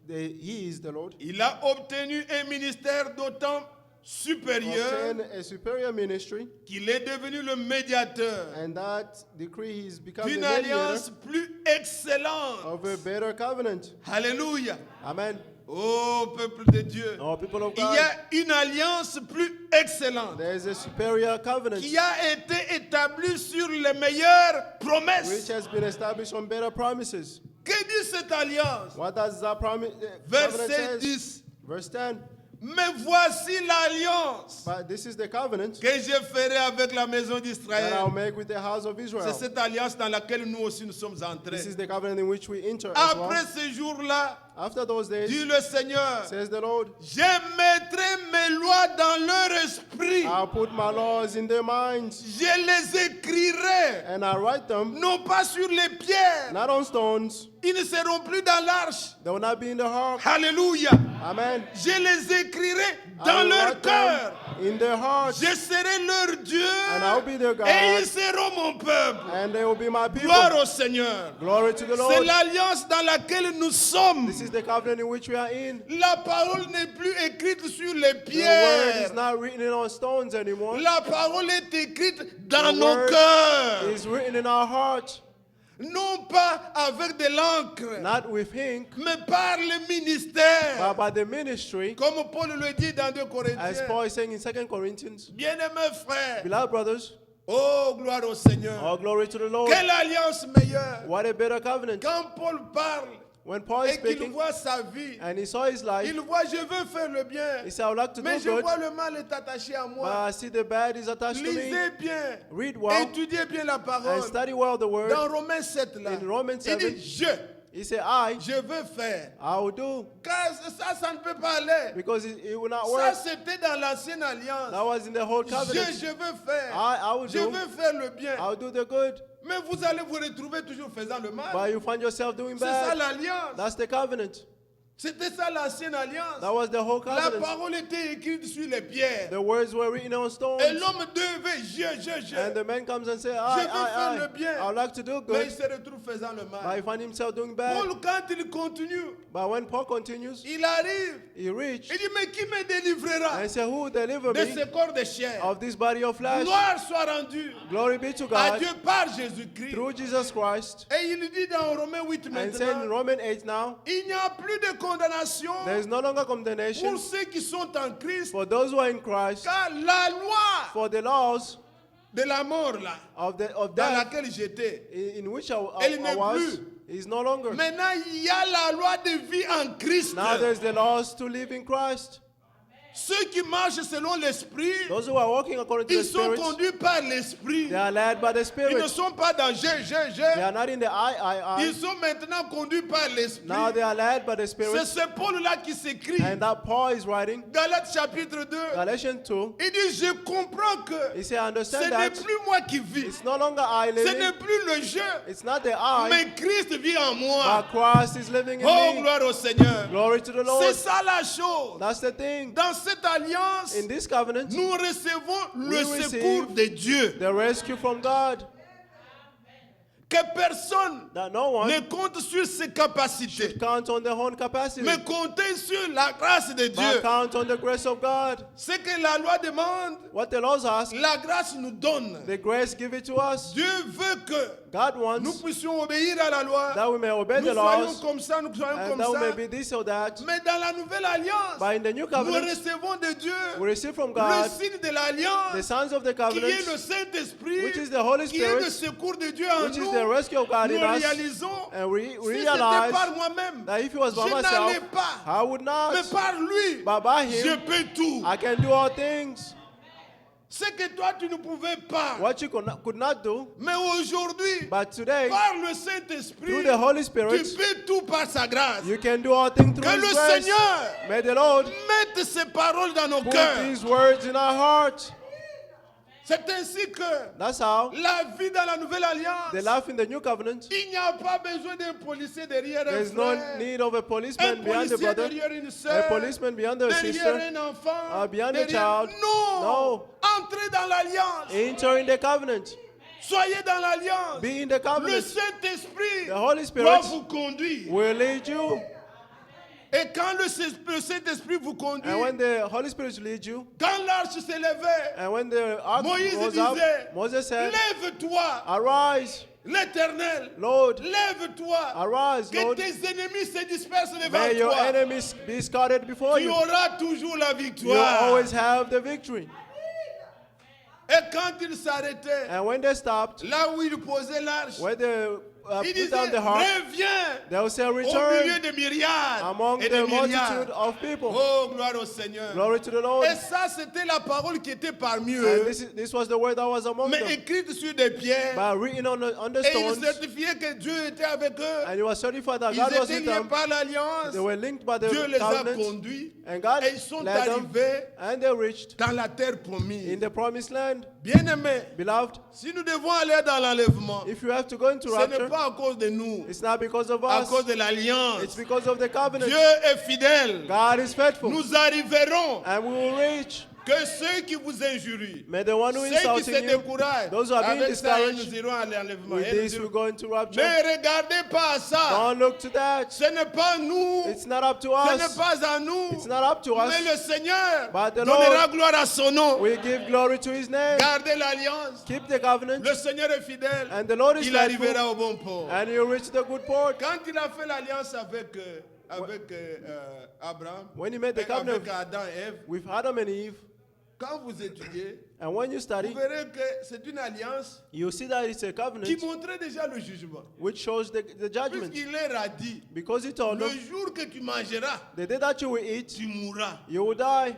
B: he is the Lord.
C: Il a obtenu un ministère d'autant supérieur
B: Obtain a superior ministry,
C: qu'il est devenu le médiateur
B: and that decree he's become the
C: d'une
B: mediator
C: alliance plus excellente.
B: of a better covenant.
C: Alléluia.
B: Amen.
C: Ô peuple de Dieu,
B: Oh, people of
C: il y
B: God,
C: a une alliance plus excellente
B: there is a superior covenant
C: qui a été établie sur les meilleures
B: which
C: promesses.
B: has been established on better promises.
C: Que dit cette alliance?
B: What does that covenant
C: Verset
B: says?
C: 10.
B: Verse 10.
C: Mais voici l'alliance
B: But this is the covenant
C: que je ferai avec la maison
B: that I'll
C: d'Israël.
B: make with the house of
C: C'est
B: Israel.
C: cette alliance dans laquelle nous aussi nous sommes
B: This
C: entrés.
B: is the covenant in which we enter as well.
C: Après ce jour-là,
B: After those days,
C: dit le Seigneur,
B: says the Lord,
C: je mettrai mes lois dans leur esprit.
B: I'll put my laws in their minds
C: Je les écrirai,
B: and I'll write them
C: non pas sur les pierres.
B: not on stones.
C: Ils ne seront plus dans l'arche.
B: They will not be in the heart.
C: Alléluia.
B: Amen.
C: Je les écrirai
B: I
C: dans
B: will
C: leur
B: write them
C: cœur.
B: in their hearts,
C: Je serai leur Dieu.
B: and I'll be their God,
C: Et ils seront mon peuple.
B: and they will be my people.
C: Gloire au Seigneur.
B: Glory to the
C: C'est
B: Lord.
C: l'alliance dans laquelle nous sommes.
B: This is the covenant in which we are in.
C: La parole n'est plus écrite sur les
B: The word
C: pierres.
B: is not written on stones anymore.
C: La parole est écrite dans
B: The
C: nos
B: word
C: cœurs.
B: is written in our heart,
C: Non pas avec de l'encre,
B: not with ink,
C: mais par le ministère.
B: but by the ministry,
C: Comme Paul le dit dans 2
B: as
C: Corinthiens.
B: Paul is saying in 2 Corinthians.
C: Bien-aimés frères,
B: Beloved brothers,
C: oh gloire au Seigneur.
B: all glory to the Lord.
C: Quelle alliance meilleure.
B: What a better covenant.
C: Quand Paul parle
B: When Paul is
C: et qu'il
B: speaking
C: voit sa vie,
B: and he saw his life,
C: il voit je veux faire le bien,
B: he said, I would like to
C: mais
B: do
C: je
B: good,
C: vois le mal est attaché à
B: but
C: moi.
B: I see the bad is attached to me.
C: Lisez bien,
B: Read well
C: étudiez bien la
B: and
C: parole.
B: study well the word.
C: Dans Romains 7 là,
B: In Romans
C: il
B: 7,
C: dit
B: he said,
C: je veux faire.
B: I will do,
C: Car ça ne peut pas aller.
B: because it will not
C: Ça
B: work.
C: c'était dans l'ancienne
B: That
C: alliance.
B: was in the whole covenant.
C: Je veux faire.
B: I will
C: Je
B: do,
C: veux faire le bien.
B: I'll do the good,
C: Mais vous allez vous retrouver toujours faisant le mal.
B: but you find yourself doing
C: C'est ça
B: bad.
C: l'alliance.
B: That's the covenant.
C: C'était ça l'ancienne alliance.
B: That was the whole
C: La
B: covenant.
C: parole était écrite sur les pierres.
B: The words were written on
C: Et
B: stones.
C: l'homme devait,
B: And the man comes and says,
C: Je veux faire le
B: I
C: bien.
B: would like to do
C: mais il
B: good,
C: se retrouve faisant le
B: but
C: mal.
B: he find himself doing bad.
C: Paul, quand il continue,
B: But when Paul continues,
C: il arrive.
B: he reached
C: Il dit, mais qui me délivrera
B: and said, who will deliver
C: de
B: me
C: ce corps de chair?
B: of this body of flesh?
C: Gloire soit rendue
B: Glory be to
C: à
B: God
C: Dieu par Jésus-Christ.
B: through Jesus Christ.
C: Et il dit dans Romains 8
B: And saying in
C: maintenant,
B: Romans 8 now,
C: il n'y a plus de condamnation
B: there is no longer
C: pour
B: condemnation
C: ceux qui sont en Christ,
B: for those who are in Christ,
C: car la loi
B: for the laws
C: de la mort là,
B: of
C: dans
B: death
C: laquelle j'étais,
B: in which
C: Elle
B: I
C: n'est
B: was
C: plus.
B: is no longer.
C: maintenant il y a la loi de vie en Christ.
B: Now there's the laws to live in Christ.
C: Ceux qui marchent selon l'esprit,
B: Those who are walking according to the
C: ils sont
B: Spirit,
C: conduits par l'esprit.
B: they are led by the
C: Ils ne
B: Spirit.
C: sont pas dans
B: They are not in the I.
C: Ils sont maintenant conduits par l'esprit.
B: Now they are led by the
C: C'est
B: Spirit.
C: ce Paul-là qui s'écrit.
B: And that Paul is writing,
C: Galates chapitre 2.
B: Galatians 2,
C: Il dit, je comprends que
B: he said, I
C: ce
B: understand
C: n'est
B: that
C: plus moi qui vis.
B: it's no longer I
C: Ce n'est
B: living,
C: plus le jeu.
B: it's not the I,
C: Mais Christ vit en
B: but
C: moi.
B: Christ is living in
C: Oh,
B: me.
C: gloire au Seigneur.
B: Glory to the
C: C'est
B: Lord.
C: ça la chose.
B: That's the thing.
C: Dans cette alliance,
B: In this covenant,
C: nous recevons le
B: we
C: secours
B: receive
C: de Dieu.
B: the rescue from God.
C: que personne
B: that no one
C: ne compte sur ses capacités,
B: should count on their own capacity,
C: mais compter sur la grâce de
B: but
C: Dieu.
B: count on the grace of God.
C: Ce que la loi demande,
B: What the laws ask,
C: la grâce nous donne.
B: the grace give it to us.
C: Dieu veut que
B: God
C: nous
B: wants
C: puissions obéir à la loi.
B: that we may obey
C: Nous
B: the
C: soyons
B: laws
C: comme ça, nous soyons
B: and
C: comme
B: that we may
C: ça.
B: be this or that.
C: Mais dans la nouvelle alliance,
B: But in the new
C: nous
B: covenant,
C: recevons de Dieu
B: we receive from
C: le
B: God
C: signe de
B: the
C: l'alliance,
B: signs of the
C: qui est le
B: covenant,
C: Saint-Esprit,
B: which is the Holy
C: qui est le
B: Spirit,
C: secours de Dieu en
B: which is
C: nous.
B: the rescue of God
C: Nous
B: in us.
C: réalisons,
B: And we
C: si c'était
B: realize
C: par moi-même,
B: that if it was by
C: je
B: myself,
C: n'allais pas.
B: I would not.
C: Mais par lui,
B: But by
C: je
B: Him,
C: peux tout.
B: I can do all things.
C: Ce que toi, tu ne pouvais pas.
B: What you could not do.
C: Mais aujourd'hui,
B: But today,
C: par le Saint-Esprit,
B: through the Holy
C: tu
B: Spirit,
C: peux tout par sa grâce.
B: you can do all things through
C: Que
B: His
C: le
B: grace.
C: Seigneur
B: May the Lord
C: mette ses paroles dans nos
B: put
C: cœurs.
B: these words in our heart.
C: C'est ainsi que
B: That's how
C: la vie dans la nouvelle alliance,
B: the life in the new covenant.
C: il n'y a pas besoin d'un policier derrière un
B: There's no
C: frère,
B: need of a
C: un
B: policeman behind the
C: policier
B: brother,
C: derrière une
B: a
C: sœur,
B: policeman behind the
C: derrière
B: sister,
C: un enfant,
B: behind a
C: derrière...
B: child.
C: Non!
B: No.
C: Entrez dans l'alliance.
B: entering the covenant.
C: Soyez dans l'alliance.
B: Be in the
C: Le
B: covenant.
C: Saint-Esprit
B: The Holy
C: doit
B: Spirit
C: vous conduire.
B: will lead you.
C: Et quand le Saint-Esprit vous conduit,
B: And when the Holy Spirit leads you,
C: quand l'arche s'élevait,
B: and when the ark
C: Moïse
B: rose up,
C: disait,
B: Moses said,
C: lève-toi,
B: Arise,
C: l'Éternel,
B: Lord,
C: lève-toi,
B: arise,
C: que
B: Lord.
C: tes ennemis se dispersent devant
B: May your
C: toi.
B: enemies be scattered before
C: Tu
B: you.
C: auras toujours la
B: You
C: victoire.
B: always have the victory.
C: Et quand il s'arrêtait,
B: And when they stopped,
C: là où il posait l'arche,
B: when they
C: il
B: put
C: disait,
B: down the harp,
C: reviens
B: they will say,
C: au milieu
B: Return
C: des myriades
B: among
C: et
B: the
C: des
B: multitude
C: milliards.
B: of people.
C: Oh, gloire au Seigneur.
B: Glory to the Lord.
C: Et ça, c'était la parole qui était parmi
B: And
C: eux,
B: this was the word that was among
C: mais
B: them.
C: écrite sur des pierres.
B: But written on the
C: Et il
B: stones,
C: certifiait que Dieu était avec eux.
B: and it was certified that
C: Ils
B: God was
C: étaient
B: with
C: liés
B: them.
C: par l'alliance.
B: They were linked by the
C: Dieu les a
B: covenant,
C: conduits
B: and God
C: et ils sont
B: led them,
C: arrivés
B: and they reached
C: dans la terre
B: in
C: promise.
B: the promised land.
C: Bien-aimés,
B: Beloved,
C: si nous devons aller dans l'enlèvement,
B: if you have to go into
C: ce n'est
B: rapture,
C: pas à cause de nous,
B: it's not because of
C: à
B: us,
C: cause de l'alliance.
B: it's because of the covenant.
C: Dieu est fidèle.
B: God is faithful,
C: Nous arriverons.
B: and we will reach.
C: Que ceux qui vous injurient,
B: May the one who
C: ceux qui
B: insulting
C: se
B: you,
C: découragent,
B: those who are being
C: avec ça,
B: discouraged,
C: nous irons à l'enlèvement.
B: with
C: Et nous
B: this we
C: irons-
B: go into rapture.
C: Ne regardez pas à ça.
B: Don't look to that.
C: Ce n'est pas nous.
B: It's not up to
C: Ce n'est
B: us.
C: pas à nous.
B: It's not up to us.
C: Mais le Seigneur
B: But the
C: donnera
B: Lord,
C: gloire à son nom.
B: we give glory to His name.
C: Gardez l'alliance.
B: Keep the covenant,
C: Le Seigneur est fidèle.
B: and the Lord is
C: Il
B: faithful,
C: arrivera au bon port.
B: and you reach the good port.
C: Quand il a fait l'alliance avec Abraham,
B: When He made the
C: et
B: covenant
C: avec Adam et Ève,
B: with Adam and Eve,
C: quand vous étudiez,
B: and when you
C: vous
B: study,
C: verrez que c'est une alliance
B: you see that it's a
C: qui
B: covenant
C: montrait déjà le jugement.
B: which shows the judgment.
C: Puisqu'il leur a dit,
B: Because He told
C: le
B: them,
C: jour que tu mangeras,
B: the day that you will eat,
C: tu mourras.
B: you will die.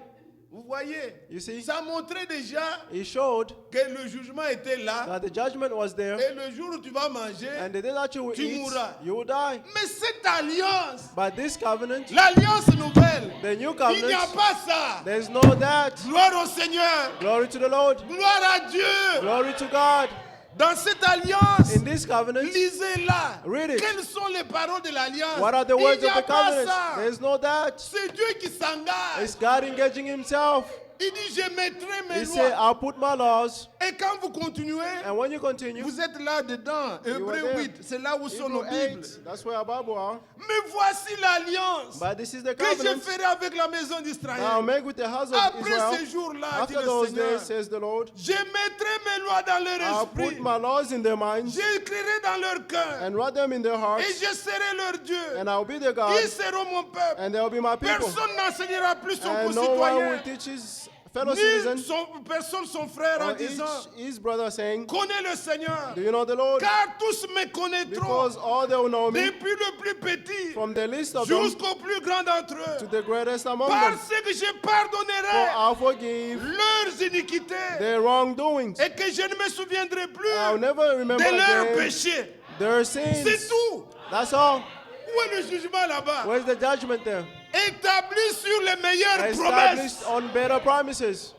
C: Vous voyez,
B: You see,
C: ça montrait déjà
B: He showed
C: que le jugement était là.
B: that the judgment was there,
C: Et le jour où tu vas manger,
B: and the day that you will
C: tu
B: eat,
C: mourras.
B: you will die.
C: mais cette alliance,
B: But this covenant,
C: l'alliance nouvelle,
B: the new
C: il n'y a
B: covenant,
C: pas ça.
B: there's no that.
C: Gloire au Seigneur,
B: Glory to the Lord.
C: gloire à Dieu.
B: Glory to God.
C: Dans cette alliance,
B: In this covenant,
C: lisez-la.
B: Read it.
C: Quelles sont les paroles de l'alliance?
B: what are the
C: Il
B: words
C: n'y
B: of
C: a
B: the
C: pas
B: covenant?
C: ça.
B: There's no that.
C: C'est Dieu qui s'engage.
B: It's God engaging Himself.
C: Il dit, je mettrai mes
B: He said,
C: lois.
B: I'll put my laws.
C: Et quand vous continuez,
B: And when you continue,
C: vous êtes là-dedans.
B: You are
C: Hébreu
B: there.
C: 8, c'est là où sont nos
B: Hebrew
C: Bibles.
B: 8, that's where our Bible are.
C: Mais voici l'alliance
B: But this is the
C: que je
B: covenant
C: ferai avec la maison
B: I'll
C: d'Israël.
B: make with the house of
C: Après
B: Israel.
C: ces jours-là, dit
B: After
C: le
B: those
C: Seigneur,
B: days, says the Lord,
C: je mettrai mes lois dans leur
B: I'll
C: esprit.
B: put my laws in their minds
C: J'écrirai dans leur cœur.
B: and write them in their
C: Et
B: hearts,
C: je serai leur Dieu.
B: and I'll be their God,
C: Ils seront mon peuple.
B: and they'll be my people.
C: Personne n'enseignera plus son
B: And no one will
C: concitoyen,
B: teach his fellow
C: ni
B: citizens
C: personne son frère en
B: or each
C: disant,
B: his brother saying,
C: connais le Seigneur.
B: do you know the Lord?
C: Car tous me connaîtront,
B: Because all they will know me,
C: depuis le plus petit
B: from the least of them
C: jusqu'au plus grand d'entre
B: to
C: eux.
B: the greatest among them.
C: Parce que je
B: For
C: pardonnerai
B: I'll forgive
C: leurs iniquités
B: their wrongdoings.
C: et que je ne me souviendrai plus
B: I'll never remember
C: de leurs
B: again
C: péchés.
B: their
C: C'est
B: sins.
C: tout.
B: That's all.
C: Où est le jugement là-bas?
B: Where's the judgment there?
C: Établi sur les meilleures
B: Established
C: promesses.
B: on better promises.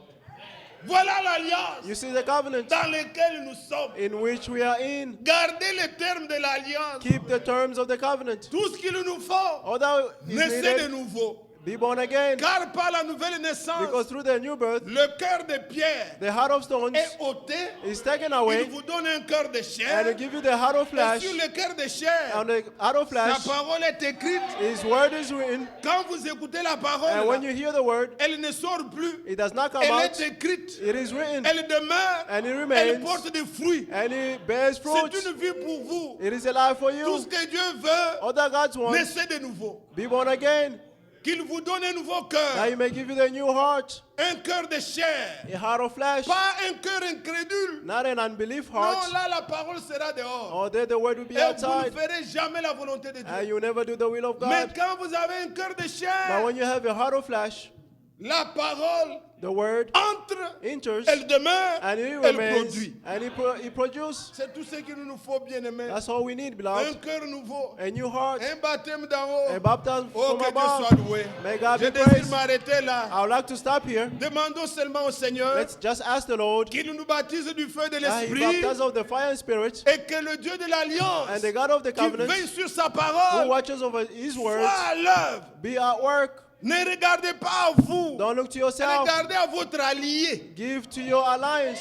C: Voilà l'alliance
B: You see the covenant
C: dans laquelle nous sommes.
B: in which we are in.
C: Gardez les termes de l'alliance.
B: Keep the terms of the covenant.
C: Tout ce qu'il nous faut,
B: All that is
C: naissez de
B: needed,
C: nouveau.
B: Be born again.
C: Car par la nouvelle naissance,
B: Because through the new birth,
C: le cœur de pierre
B: the heart of stones
C: est ôté.
B: is taken
C: Il
B: away
C: vous donne un cœur de
B: and
C: chair.
B: He give you the heart of
C: Et
B: flesh.
C: sur le cœur de chair,
B: On the heart of
C: la
B: flesh,
C: parole est écrite.
B: His word is written.
C: Quand vous écoutez la
B: And
C: parole,
B: when you hear the word,
C: elle ne sort plus.
B: it does not come
C: Elle
B: out.
C: est écrite.
B: It is written.
C: Elle demeure.
B: And it
C: Elle
B: remains.
C: porte des fruits.
B: And it bears fruit.
C: C'est une vie pour vous.
B: It is a life for
C: Tout
B: you.
C: ce que Dieu veut,
B: All that God wants,
C: naissez de nouveau.
B: be born again.
C: Qu'il vous donne un nouveau
B: That
C: cœur.
B: He may give you the new heart,
C: Un cœur de chair.
B: a heart of flesh,
C: Pas un cœur incrédule.
B: not an unbelief
C: Non,
B: heart.
C: là, la parole sera dehors.
B: Or there the word will be
C: Et vous ne
B: outside,
C: ferez jamais la volonté de
B: and
C: Dieu.
B: you never do the will of
C: Mais
B: God.
C: quand vous avez un cœur de
B: But
C: chair,
B: when you have a heart of flesh,
C: la parole
B: the word
C: entre,
B: enters,
C: elle demeure,
B: and it
C: elle
B: remains,
C: produit.
B: and it produces.
C: C'est tout ce qu'il nous faut, bien aimé.
B: That's all we need,
C: Un
B: beloved.
C: cœur nouveau,
B: A new heart,
C: un baptême d'en haut.
B: a baptism
C: Oh,
B: from
C: que Dieu
B: above.
C: soit loué.
B: May God
C: Je
B: be
C: désire
B: praised.
C: m'arrêter là.
B: I would like to stop here.
C: Demandons seulement au Seigneur
B: Let's just ask the Lord
C: qu'il nous baptise du feu de
B: that He
C: l'Esprit
B: baptizes of the fire and spirit,
C: et que le Dieu de l'Alliance
B: and the God of the
C: qui
B: covenant,
C: veille sur sa
B: who
C: parole
B: watches over His words,
C: soit à l'œuvre.
B: be at work.
C: Ne regardez pas à vous.
B: Don't look to yourself.
C: Regardez à votre allié.
B: Give to your alliance.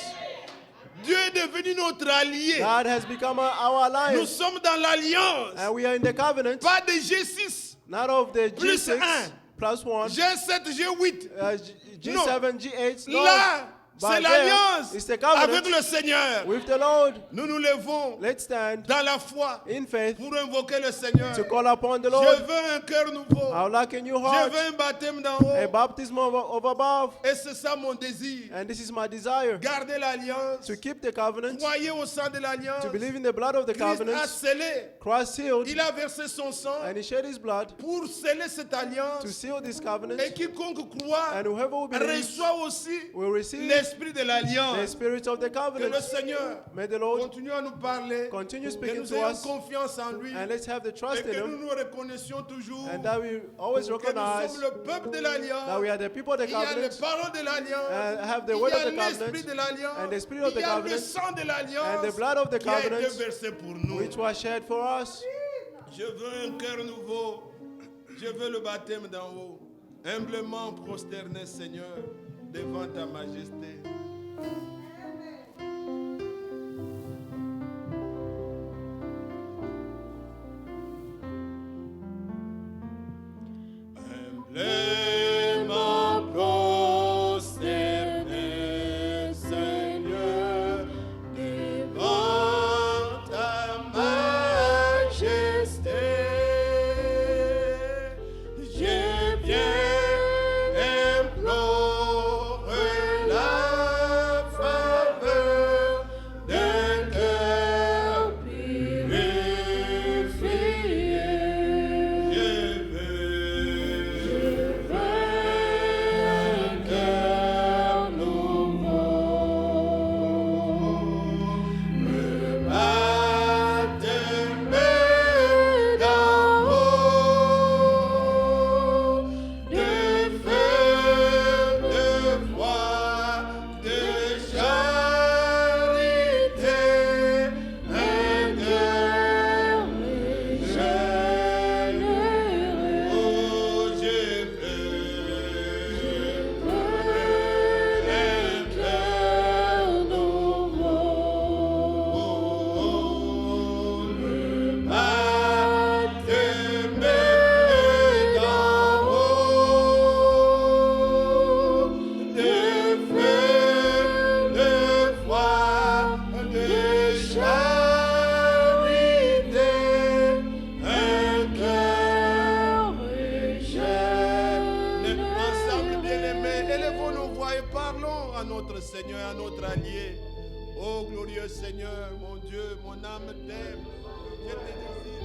C: Dieu est devenu notre allié.
B: God has become our
C: Nous
B: alliance,
C: sommes dans l'Alliance.
B: and we are in the covenant,
C: Pas de G6,
B: not of the
C: Plus
B: G6
C: un.
B: plus 1,
C: G7, G8.
B: G7, G8. No,
C: Là,
B: but
C: c'est
B: there,
C: l'Alliance
B: it's the
C: avec
B: covenant
C: le Seigneur.
B: with the Lord.
C: Nous nous levons
B: Let's stand
C: dans la foi
B: in faith
C: pour invoquer le Seigneur.
B: to call upon the
C: Je
B: Lord.
C: veux un cœur nouveau.
B: I would like a new
C: Je
B: heart,
C: veux un baptême d'en
B: a
C: haut.
B: baptism of above,
C: Et c'est ça mon désir.
B: and this is my desire,
C: Gardez l'Alliance.
B: to keep the covenant,
C: Croyez au sang de l'Alliance.
B: to believe in the blood of the
C: Christ a
B: covenant.
C: scellé.
B: Christ sealed,
C: Il a versé son sang
B: and He shed His blood
C: pour sceller cette
B: to
C: alliance.
B: seal this covenant,
C: Et quiconque croit
B: and whoever will believe
C: reçoit aussi
B: will receive
C: l'esprit de
B: the
C: l'alliance.
B: spirit of the
C: Que le
B: covenant.
C: Seigneur
B: May the Lord
C: continue à nous parler.
B: continue
C: Que
B: speaking
C: nous
B: to
C: ayons
B: us,
C: confiance en lui.
B: and let's have the
C: Et
B: trust in
C: que nous
B: Him,
C: nous reconnaissions toujours
B: and that we always
C: que nous
B: recognize
C: sommes le peuple de l'alliance.
B: that we are the people of the
C: Il y a les
B: covenant,
C: paroles de l'alliance.
B: and have the
C: Il
B: word
C: y
B: of
C: a
B: the
C: l'esprit
B: covenant,
C: de l'alliance.
B: and the spirit of
C: Il
B: the
C: y a le
B: covenant,
C: sang de l'alliance
B: and the blood of the
C: qui a été
B: covenant,
C: versé pour nous.
B: which was shed for us.
C: Je veux un cœur nouveau. Je veux le baptême d'en haut. Humblement prosterné, Seigneur, devant ta majesté. Humblement prosterné, Seigneur, devant ta majesté. Je viens implorer la faveur d'un cœur purifié. Je veux un cœur nouveau. Le baptême d'en haut, de feu, de foi, de charité, un cœur généreux. Oh, je veux un cœur nouveau. Le baptême d'en haut, de feu, de foi, de charité, un cœur généreux. Ensemble, bien-aimés, élevons nos voix et parlons à notre Seigneur, à notre allié. Oh glorieux Seigneur, mon Dieu, mon âme t'aime. Je te désire.